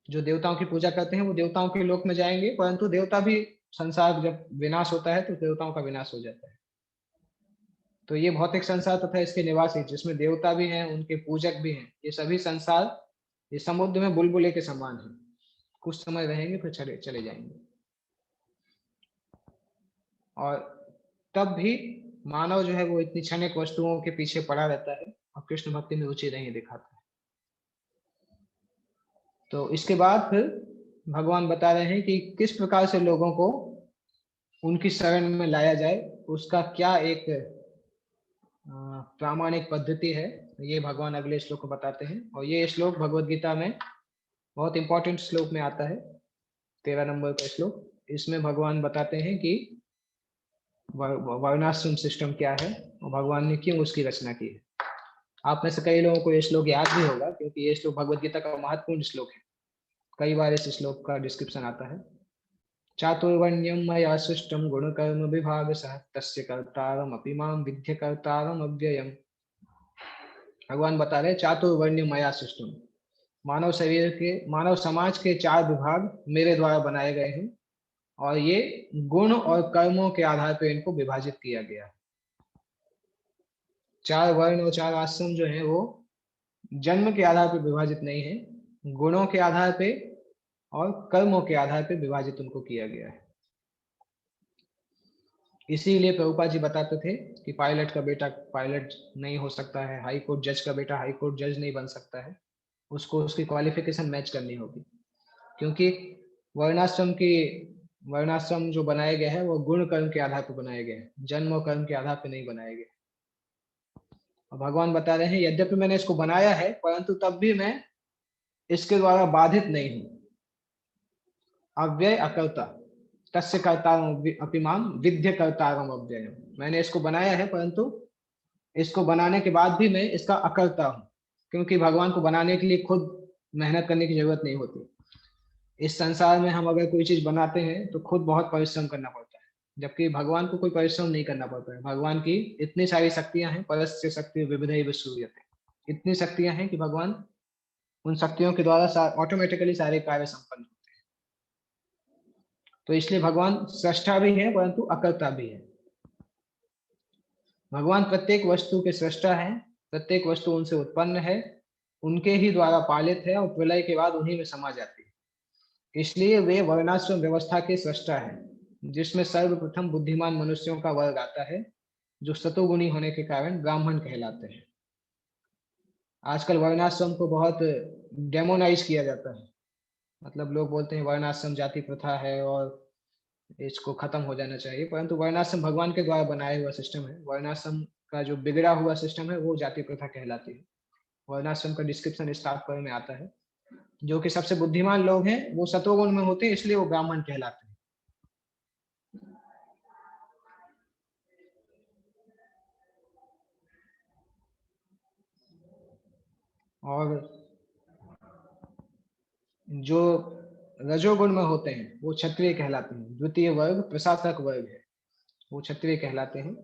जो देवताओं की पूजा करते हैं वो देवताओं के लोक में जाएंगे, परंतु देवता भी, संसार जब विनाश होता है तो देवताओं का विनाश हो जाता है। तो ये भौतिक संसार तथा इसके निवासी जिसमें देवता भी हैं, उनके पूजक भी हैं, ये सभी संसार ये समुद्र में बुलबुले के समान है, कुछ समय रहेंगे फिर चले जाएंगे। और तब भी मानव जो है वो इतनी क्षणिक वस्तुओं के पीछे पड़ा रहता है और कृष्ण भक्ति में रुचि नहीं दिखाता है। तो इसके बाद फिर भगवान बता रहे हैं कि किस प्रकार से लोगों को उनकी शरण में लाया जाए, उसका क्या एक प्रामाणिक पद्धति है, ये भगवान अगले श्लोक को बताते हैं। और ये श्लोक भगवत गीता में बहुत इंपॉर्टेंट श्लोक में आता है, 13 नंबर का श्लोक। इसमें भगवान बताते हैं कि वर्णाश्रम सिस्टम क्या है और भगवान ने क्यों उसकी रचना की है। आप में से कई लोगों को ये श्लोक याद भी होगा, क्योंकि ये श्लोक भगवत गीता का महत्वपूर्ण श्लोक है, कई बार इस श्लोक का डिस्क्रिप्शन आता है। चातुर्वर्ण्यं मया सृष्टं गुणकर्म विभागशः तस्य कर्तारम् अपि मां विद्य कर्तारम् अव्ययम्। भगवान बता रहे चातुर्वर्ण्य मया सृष्टम, मानव शरीर के, मानव समाज के 4 विभाग मेरे द्वारा बनाए गए हैं, और ये गुण और कर्मों के आधार पर इनको विभाजित किया गया है। 4 वर्ण और 4 आश्रम जो है वो जन्म के आधार पर विभाजित नहीं है, गुणों के आधार पे और कर्मों के आधार पे विभाजित उनको किया गया है। इसीलिए प्रभुपाद जी बताते थे कि पायलट का बेटा पायलट नहीं हो सकता है, हाई कोर्ट जज का बेटा हाई कोर्ट जज नहीं बन सकता है, उसको उसकी क्वालिफिकेशन मैच करनी होगी, क्योंकि वर्णाश्रम जो बनाया गया है वो गुण कर्म के आधार पर बनाया गया है, जन्म और कर्म के आधार पर नहीं बनाया गया। और भगवान बता रहे हैं यद्यपि मैंने इसको बनाया है, परंतु तब भी मैं इसके द्वारा बाधित नहीं हूं। अव्यय अकर्ता तस्य कर्तारम् अपि मां विद्य कर्तारम् अव्ययम्। मैंने इसको बनाया है, परंतु इसको बनाने के बाद भी मैं इसका अकर्ता हूं, क्योंकि भगवान को बनाने के लिए खुद मेहनत करने की जरूरत नहीं होती। इस संसार में हम अगर कोई चीज बनाते हैं तो खुद बहुत परिश्रम करना पड़ता है, जबकि भगवान को कोई परिश्रम नहीं करना पड़ता है। भगवान की इतनी सारी शक्तियां हैं, परस्य शक्ति विविधैव श्रूयते, इतनी शक्तियां हैं कि भगवान उन शक्तियों के द्वारा ऑटोमेटिकली सारे कार्य संपन्न होते हैं। तो इसलिए भगवान सृष्टा भी है परंतु अकर्ता भी है। भगवान प्रत्येक वस्तु के सृष्टा है, प्रत्येक वस्तु उनसे उत्पन्न है, उनके ही द्वारा पालित है और प्रलय के बाद उन्हीं में समा जाती है। इसलिए वे वर्णाश्रम व्यवस्था के सृष्टा है। जिसमें सर्वप्रथम बुद्धिमान मनुष्यों का वर्ग आता है, जो सतोगुणी होने के कारण ब्राह्मण कहलाते हैं। आजकल वर्णाश्रम को बहुत डेमोनाइज किया जाता है, मतलब लोग बोलते हैं वर्णाश्रम जाति प्रथा है और इसको खत्म हो जाना चाहिए, परंतु वर्णाश्रम भगवान के द्वारा बनाया हुआ सिस्टम है। वर्णाश्रम का जो बिगड़ा हुआ सिस्टम है वो जाति प्रथा कहलाती है। वर्णाश्रम का डिस्क्रिप्शन इस तात्पर्य में आता है, जो कि सबसे बुद्धिमान लोग हैं वो सतोगुण में होते हैं, इसलिए वो ब्राह्मण कहलाते हैं। और जो रजोगुण में होते हैं वो क्षत्रिय कहलाते हैं। द्वितीय वर्ग प्रशासक वर्ग है, वो क्षत्रिय कहलाते हैं।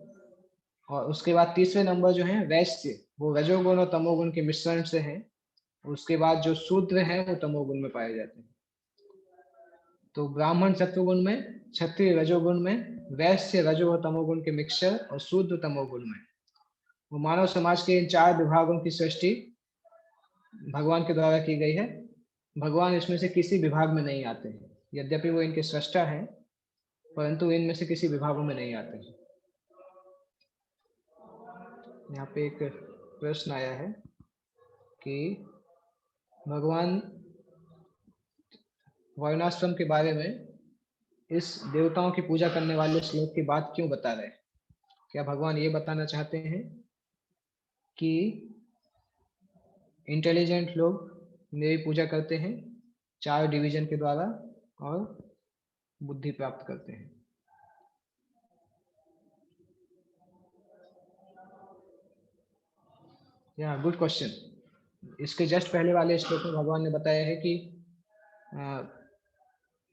और उसके बाद तीसरे नंबर जो है वैश्य, वो रजोगुण और तमोगुण के मिश्रण से है। उसके बाद जो शूद्र है वो तमोगुण में पाए जाते हैं। तो ब्राह्मण सत्वगुण में, क्षत्रिय रजोगुण में, वैश्य रजो और तमोगुण के मिक्सचर, और शूद्र तमोगुण में। वो मानव समाज के इन 4 विभागों की सृष्टि भगवान के द्वारा की गई है। भगवान इसमें से किसी विभाग में नहीं आते हैं, यद्यपि वो इनके सृष्टा हैं, परंतु इनमें से किसी विभागों में नहीं आते हैं। यहाँ पे एक प्रश्न आया है कि भगवान वर्णाश्रम के बारे में इस देवताओं की पूजा करने वाले श्लोक की बात क्यों बता रहे हैं? क्या भगवान ये बताना चाहते हैं कि इंटेलिजेंट लोग मेरी पूजा करते हैं 4 डिवीजन के द्वारा और बुद्धि प्राप्त करते हैं? या गुड क्वेश्चन। इसके जस्ट पहले वाले श्लोक में भगवान ने बताया है कि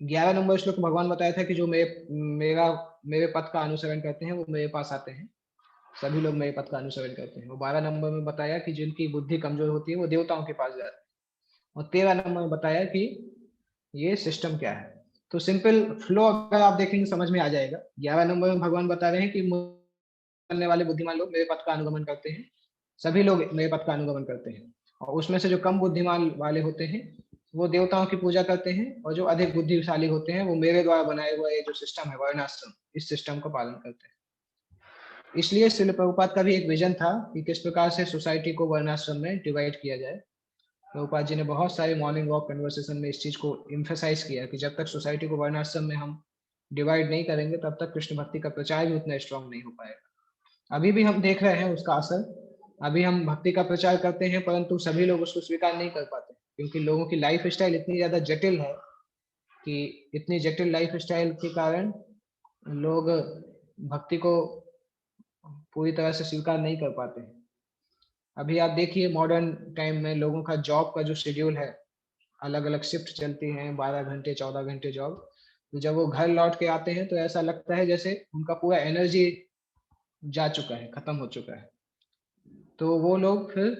11 नंबर श्लोक में भगवान बताया था कि जो मेरे पथ का अनुसरण करते हैं वो मेरे पास आते हैं, सभी लोग मेरे पथ का अनुसरण करते हैं। और 12 नंबर में बताया कि जिनकी बुद्धि कमजोर होती है वो देवताओं के पास जाते हैं। और 13 नंबर में बताया कि ये सिस्टम क्या है। तो सिंपल फ्लो अगर आप देखेंगे समझ में आ जाएगा। 11 नंबर में भगवान बता रहे हैं कि करने वाले बुद्धिमान लोग मेरे पथ का अनुगमन करते हैं, सभी लोग मेरे पथ का अनुगमन करते हैं। और उसमें से जो कम बुद्धिमान वाले होते हैं वो देवताओं की पूजा करते हैं, और जो अधिक बुद्धिशाली होते हैं वो मेरे द्वारा बनाए हुआ ये जो सिस्टम है वर्णाश्रम, इस सिस्टम का पालन करते हैं। इसलिए श्रील प्रभुपाद का भी एक विजन था कि किस प्रकार से सोसाइटी को वर्णाश्रम में डिवाइड किया जाए। प्रभुपाद जी ने बहुत सारे मॉर्निंग वॉक कन्वर्सेशन में इस चीज को इम्फेसाइज किया कि जब तक सोसाइटी को वर्णाश्रम में हम डिवाइड नहीं करेंगे तब तक कृष्ण भक्ति का प्रचार भी उतना स्ट्रांग नहीं हो पाएगा। अभी भी हम देख रहे हैं उसका असर। अभी हम भक्ति का प्रचार करते हैं परंतु सभी लोग उसको स्वीकार नहीं कर पाते, क्योंकि लोगों की लाइफ स्टाइल इतनी ज्यादा जटिल है कि इतनी जटिल लाइफ स्टाइल के कारण लोग भक्ति को पूरी तरह से स्वीकार नहीं कर पाते हैं। अभी आप देखिए मॉडर्न टाइम में लोगों का जॉब का जो शेड्यूल है, अलग अलग शिफ्ट चलती हैं, 12 घंटे 14 घंटे जॉब। तो जब वो घर लौट के आते हैं तो ऐसा लगता है जैसे उनका पूरा एनर्जी जा चुका है, खत्म हो चुका है। तो वो लोग फिर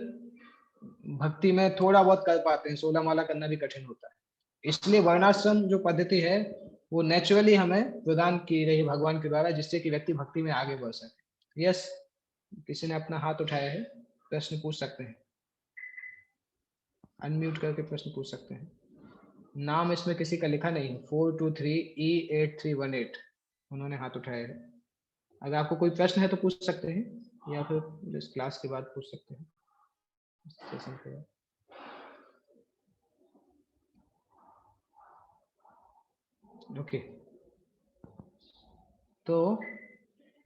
भक्ति में थोड़ा बहुत कर पाते हैं, 16 माला करना भी कठिन होता है। इसलिए वर्णाश्रम जो पद्धति है वो नेचुरली हमें प्रदान की गई भगवान के द्वारा, जिससे कि व्यक्ति भक्ति में आगे बढ़ सके। यस, किसी ने अपना हाथ उठाया है, प्रश्न पूछ सकते हैं, अनम्यूट करके प्रश्न पूछ सकते हैं। नाम इसमें किसी का लिखा नहीं है, 423E8318 उन्होंने हाथ उठाया है। अगर आपको कोई प्रश्न है तो पूछ सकते हैं, या फिर इस क्लास के बाद पूछ सकते हैं, सेशन के बाद। ओके, तो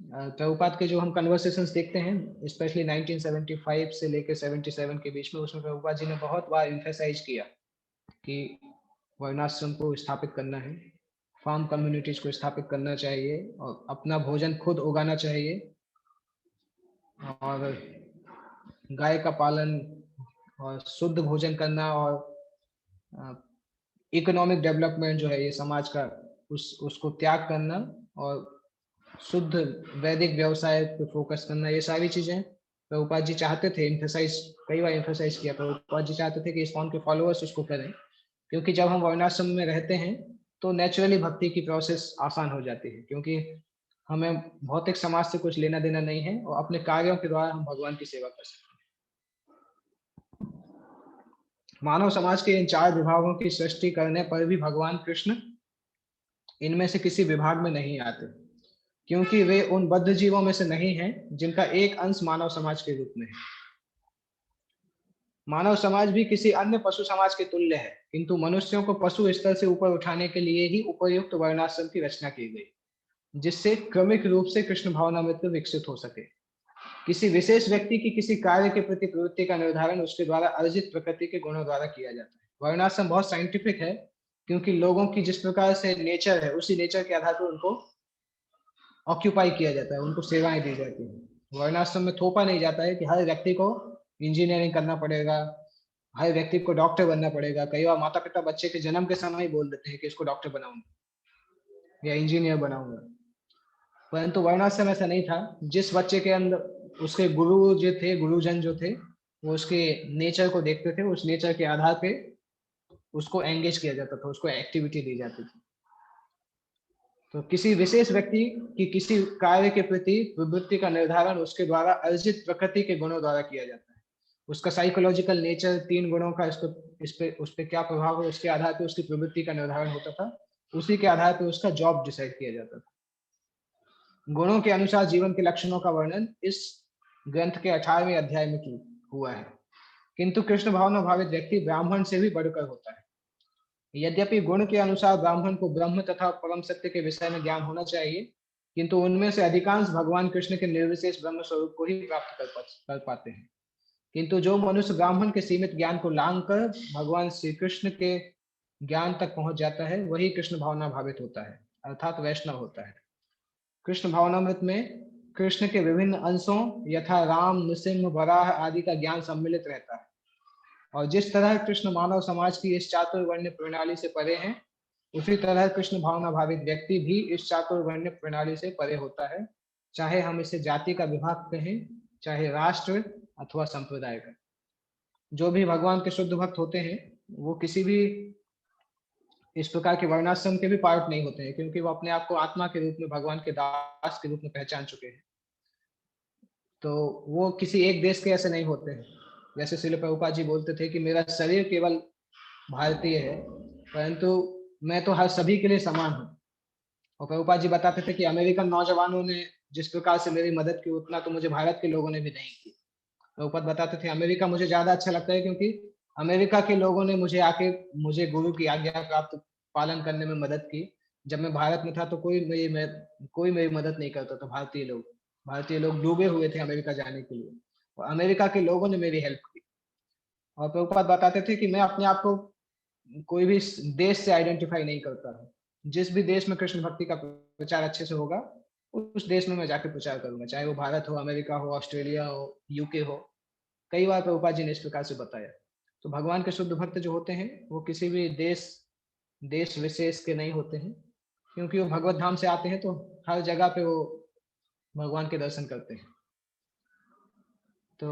प्रभुपाद के जो हम कन्वर्सेशंस देखते हैं स्पेशली 1975 से लेकर 77 के बीच में, उसमें प्रभुपाद जी ने बहुत बार एम्फेसाइज किया कि वर्णाश्रम को स्थापित करना है, फार्म कम्युनिटीज को स्थापित करना चाहिए, और अपना भोजन खुद उगाना चाहिए, और गाय का पालन और शुद्ध भोजन करना, और इकोनॉमिक डेवलपमेंट जो है ये समाज का उसको त्याग करना, और शुद्ध वैदिक व्यवसाय पे फोकस करना। ये सारी चीजें प्रभुपाद जी चाहते थे, एम्फेसाइज कई बार एम्फेसाइज किया, प्रभुपाद जी चाहते थे कि इस्कॉन के फॉलोअर्स उसको करें, क्योंकि जब हम वर्णाश्रम में रहते हैं तो नेचुरली भक्ति की प्रोसेस आसान हो जाती है, क्योंकि हमें भौतिक समाज से कुछ लेना देना नहीं है, और अपने कार्यों के द्वारा हम भगवान की सेवा कर सकते हैं। मानव समाज के इन 4 विभागों की सृष्टि करने पर भी भगवान कृष्ण इनमें से किसी विभाग में नहीं आते, क्योंकि वे उन बद्ध जीवों में से नहीं हैं जिनका एक अंश मानव समाज के रूप में है। मानव समाज भी किसी अन्य पशु समाज के तुल्य है, किंतु मनुष्यों को पशु स्तर से ऊपर उठाने के लिए ही उपयुक्त वर्णाश्रम की रचना की गई, जिससे क्रमिक रूप से कृष्ण भावनामृत विकसित हो सके। किसी विशेष व्यक्ति की किसी कार्य के प्रति प्रवृत्ति का निर्धारण उसके द्वारा अर्जित प्रकृति के गुणों द्वारा किया जाता है। वर्णाश्रम बहुत साइंटिफिक है, क्योंकि लोगों की जिस प्रकार से नेचर है, उसी नेचर के आधार पर उनको ऑक्यूपाई किया जाता है, उनको सेवाएं दी जाती हैं। वर्णाश्रम में थोपा नहीं जाता है कि हर व्यक्ति को इंजीनियरिंग करना पड़ेगा, हर व्यक्ति को डॉक्टर बनना पड़ेगा। कई बार माता पिता बच्चे के जन्म के समय ही बोल देते हैं कि इसको डॉक्टर बनाऊंगा या इंजीनियर बनाऊंगा, परंतु वर्णाश्रम ऐसा नहीं था। जिस बच्चे के अंदर उसके गुरु जो थे, गुरुजन जो थे, वो उसके नेचर को देखते थे, उस नेचर के आधार पे उसको एंगेज किया जाता था, उसको एक्टिविटी दी जाती थी। तो किसी विशेष व्यक्ति की किसी कार्य के प्रति प्रवृत्ति का निर्धारण उसके द्वारा अर्जित प्रकृति के गुणों द्वारा किया जाता है। उसका साइकोलॉजिकल नेचर, 3 गुणों का उस पे क्या प्रभाव है, उसके आधार पर उसकी प्रवृत्ति का निर्धारण होता था। उसी के आधार पर उसका जॉब डिसाइड किया जाता था। गुणों के अनुसार जीवन के लक्षणों का वर्णन इस ग्रंथ के 18वें अध्याय में हुआ है। किंतु कृष्ण भावना भावित व्यक्ति ब्राह्मण से भी बढ़कर होता है। यद्यपि गुण के अनुसार ब्राह्मण को ब्रह्म तथा परम सत्य के विषय में ज्ञान होना चाहिए, किंतु उनमें से अधिकांश भगवान कृष्ण के निर्विशेष ब्रह्म स्वरूप को ही प्राप्त कर पाते हैं। किंतु जो मनुष्य ब्राह्मण के सीमित ज्ञान को लांग कर भगवान श्री कृष्ण के ज्ञान तक पहुंच जाता है, वही कृष्ण भावना भावित होता है, अर्थात वैष्णव होता है। कृष्ण भावनामृत में कृष्ण के विभिन्न अंशों यथा राम, नृसिंह, वराह आदि का ज्ञान सम्मिलित रहता है। और जिस तरह कृष्ण मानव समाज की इस चातुर्वर्ण प्रणाली से परे हैं, उसी तरह कृष्ण भावना भावित व्यक्ति भी इस चातुर्वर्ण प्रणाली से परे होता है, चाहे हम इसे जाति का विभाग कहें, चाहे राष्ट्र अथवा संप्रदाय का। जो भी भगवान के शुद्ध भक्त होते हैं, वो किसी भी इस प्रकार के वर्णाश्रम के भी पार्ट नहीं होते हैं, क्योंकि वो अपने आप को आत्मा के रूप में, भगवान के दास के रूप में पहचान चुके हैं। तो वो किसी एक देश के ऐसे नहीं होते हैं। जैसे श्रील प्रभुपाद जी बोलते थे कि मेरा शरीर केवल भारतीय है, परंतु मैं तो हर सभी के लिए समान हूँ। और प्रभुपाद जी बताते थे कि अमेरिकन नौजवानों ने जिस प्रकार से मेरी मदद की, उतना तो मुझे भारत के लोगों ने भी नहीं की। प्रभुपाद बताते थे अमेरिका मुझे ज्यादा अच्छा लगता है, क्योंकि अमेरिका के लोगों ने मुझे गुरु की आज्ञा प्राप्त पालन करने में मदद की। जब मैं भारत में था तो कोई मेरी मदद नहीं करता था। भारतीय लोग डूबे हुए थे अमेरिका जाने के लिए, और अमेरिका के लोगों ने मेरी हेल्प की। और प्रभुपाद बताते थे कि मैं अपने आप को कोई भी देश से आइडेंटिफाई नहीं करता हूँ। जिस भी देश में कृष्ण भक्ति का प्रचार अच्छे से होगा, उस देश में मैं जाकर प्रचार करूंगा, चाहे वो भारत हो, अमेरिका हो, ऑस्ट्रेलिया हो, यूके हो। कई बार प्रभुपाद जी ने इस प्रकार से बताया। तो भगवान के शुद्ध भक्त जो होते हैं, वो किसी भी देश विशेष के नहीं होते हैं, क्योंकि वो भगवत धाम से आते हैं, तो हर जगह पे वो भगवान के दर्शन करते हैं। तो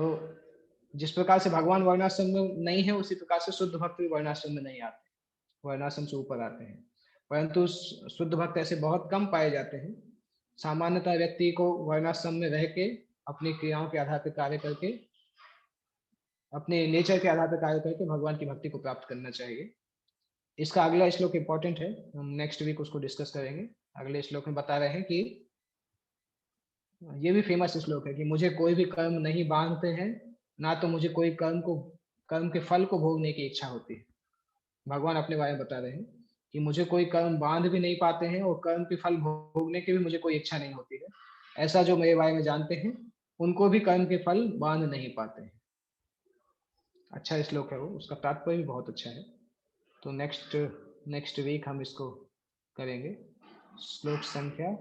जिस प्रकार से भगवान वर्णाश्रम में नहीं है, उसी प्रकार से शुद्ध भक्त भी वर्णाश्रम में नहीं आते, वर्णाश्रम से ऊपर आते हैं। परंतु शुद्ध भक्त ऐसे बहुत कम पाए जाते हैं। सामान्यतः व्यक्ति को वर्णाश्रम में रह के अपनी क्रियाओं के आधार पर कार्य करके, अपने नेचर के आधार पर कार्य करके भगवान की भक्ति को प्राप्त करना चाहिए। इसका अगला श्लोक इंपॉर्टेंट है, हम नेक्स्ट वीक उसको डिस्कस करेंगे। अगले श्लोक में बता रहे हैं कि ये भी फेमस श्लोक है कि मुझे कोई भी कर्म नहीं बांधते हैं, ना तो मुझे कोई कर्म के फल को भोगने की इच्छा होती है। भगवान अपने बारे में बता रहे हैं कि मुझे कोई कर्म बांध भी नहीं पाते हैं, और कर्म के फल भोगने की भी मुझे कोई इच्छा नहीं होती है। ऐसा जो मेरे बारे में जानते हैं, उनको भी कर्म के फल बांध नहीं पाते हैं। अच्छा श्लोक है वो, उसका तात्पर्य भी बहुत अच्छा है। तो नेक्स्ट वीक हम इसको करेंगे। श्लोक संख्या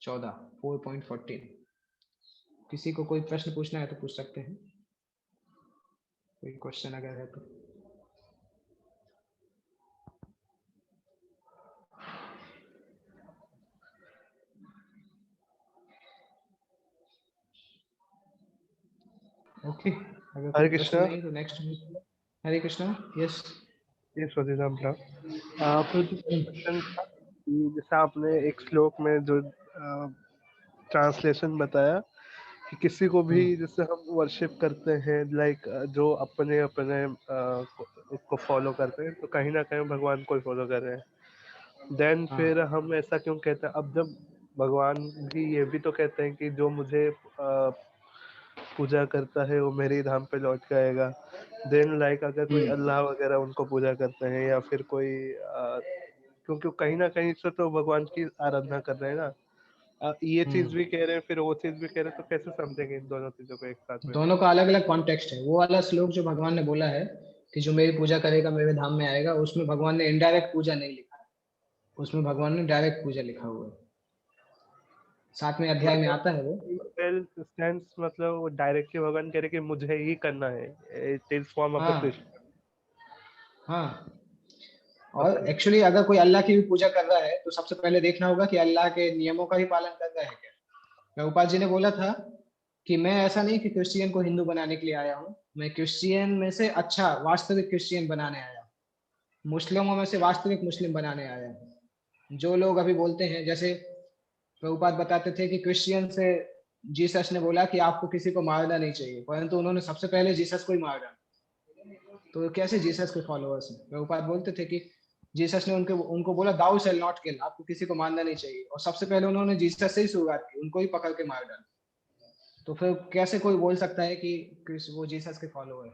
14, 4.14। किसी को कोई प्रश्न पूछना है तो पूछ सकते हैं, कोई क्वेश्चन अगर है तो। ओके, अगर कोई प्रश्न नहीं तो नेक्स्ट वीक। हरे कृष्णा। यस क्वेश्चन था कि जैसे आपने एक श्लोक में जो ट्रांसलेशन बताया कि किसी को भी जैसे हम वर्शिप करते हैं, लाइक जो अपने अपने को फॉलो करते हैं, तो कहीं ना कहीं भगवान को फॉलो कर रहे हैं। देन हाँ फिर हम ऐसा क्यों कहते हैं? अब जब भगवान भी ये भी तो कहते हैं कि जो मुझे पूजा करता है वो मेरे ही धाम पे लौट के आएगा। देन लाइक अगर कोई अल्लाह वगैरह उनको पूजा करते हैं या फिर कोई क्योंकि कहीं ना कहीं से तो भगवान की आराधना कर रहे हैं ना। ये चीज भी कह रहे हैं फिर वो चीज भी कह रहे हैं, तो कैसे समझेंगे इन दोनों चीजों को एक साथ में? दोनों का अलग अलग कॉन्टेक्स्ट है। वो वाला श्लोक जो भगवान ने बोला है कि जो मेरी पूजा करेगा मेरे धाम में आएगा, उसमें भगवान ने इनडायरेक्ट पूजा नहीं लिखा है, उसमें भगवान ने डायरेक्ट पूजा लिखा हुआ है। 7वें अध्याय में आता है वो। मतलब सेल्फ स्टैंड मतलब वो डायरेक्टली भगवान कह रहे कि मुझे ही करना है, it is form of the हाँ कृष्ण। हाँ। और ओके। एक्चुअली अगर कोई अल्लाह की भी पूजा कर रहा है तो सबसे पहले देखना होगा कि अल्लाह के नियमों का भी पालन कर रहा है क्या। प्रभुपाद जी ने बोला था कि मैं ऐसा नहीं कि क्रिश्चियन को हिंदू बनाने के लिए आया हूँ, मैं क्रिश्चियन में से अच्छा वास्तविक क्रिश्चियन बनाने आया हूँ, मुस्लिमों में से वास्तविक मुस्लिम बनाने आया हूँ। जो लोग अभी बोलते हैं, जैसे प्रभुपाद बताते थे कि क्रिश्चियन से जीसस ने बोला कि आपको किसी को मारना नहीं चाहिए, परंतु उन्होंने सबसे पहले जीसस को ही मारा। तो कैसे जीसस के फॉलोअर्स हैं? प्रभुपाद बोलते थे कि जीसस ने उनको उनको बोला दाउ शैल नॉट किल, आपको किसी को मारना नहीं चाहिए, और सबसे पहले उन्होंने जीसस से ही शुरुआत की, उनको ही पकड़ के मार डाला। तो फिर कैसे कोई बोल सकता है कि वो जीसस के फॉलोअर है?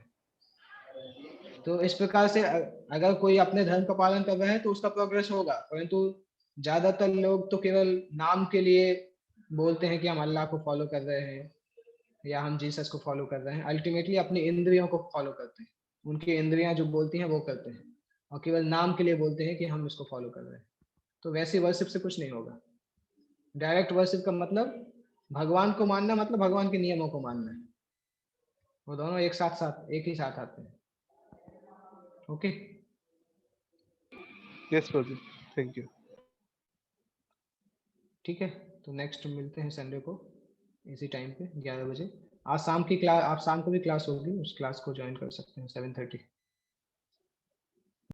तो इस प्रकार से अगर कोई अपने धर्म का पालन कर रहा है तो उसका प्रोग्रेस होगा, परंतु ज्यादातर लोग तो केवल नाम के लिए बोलते हैं कि हम अल्लाह को फॉलो कर रहे हैं या हम जीसस को फॉलो कर रहे हैं, अल्टीमेटली अपनी इंद्रियों को फॉलो करते हैं। उनकी इंद्रियां जो बोलती हैं वो करते हैं, और केवल नाम के लिए बोलते हैं कि हम इसको फॉलो कर रहे हैं। तो वैसी वर्शिप से कुछ नहीं होगा। डायरेक्ट वर्शिप का मतलब भगवान को मानना, मतलब भगवान के नियमों को मानना है। वो दोनों एक साथ साथ एक ही साथ आते हैं। Okay. Yes Prabhu, thank you. ठीक है, तो नेक्स्ट मिलते हैं संडे को इसी टाइम पे 11 बजे। आज शाम की क्लास, आप शाम को भी क्लास होगी, उस क्लास को ज्वाइन कर सकते हैं 7:30।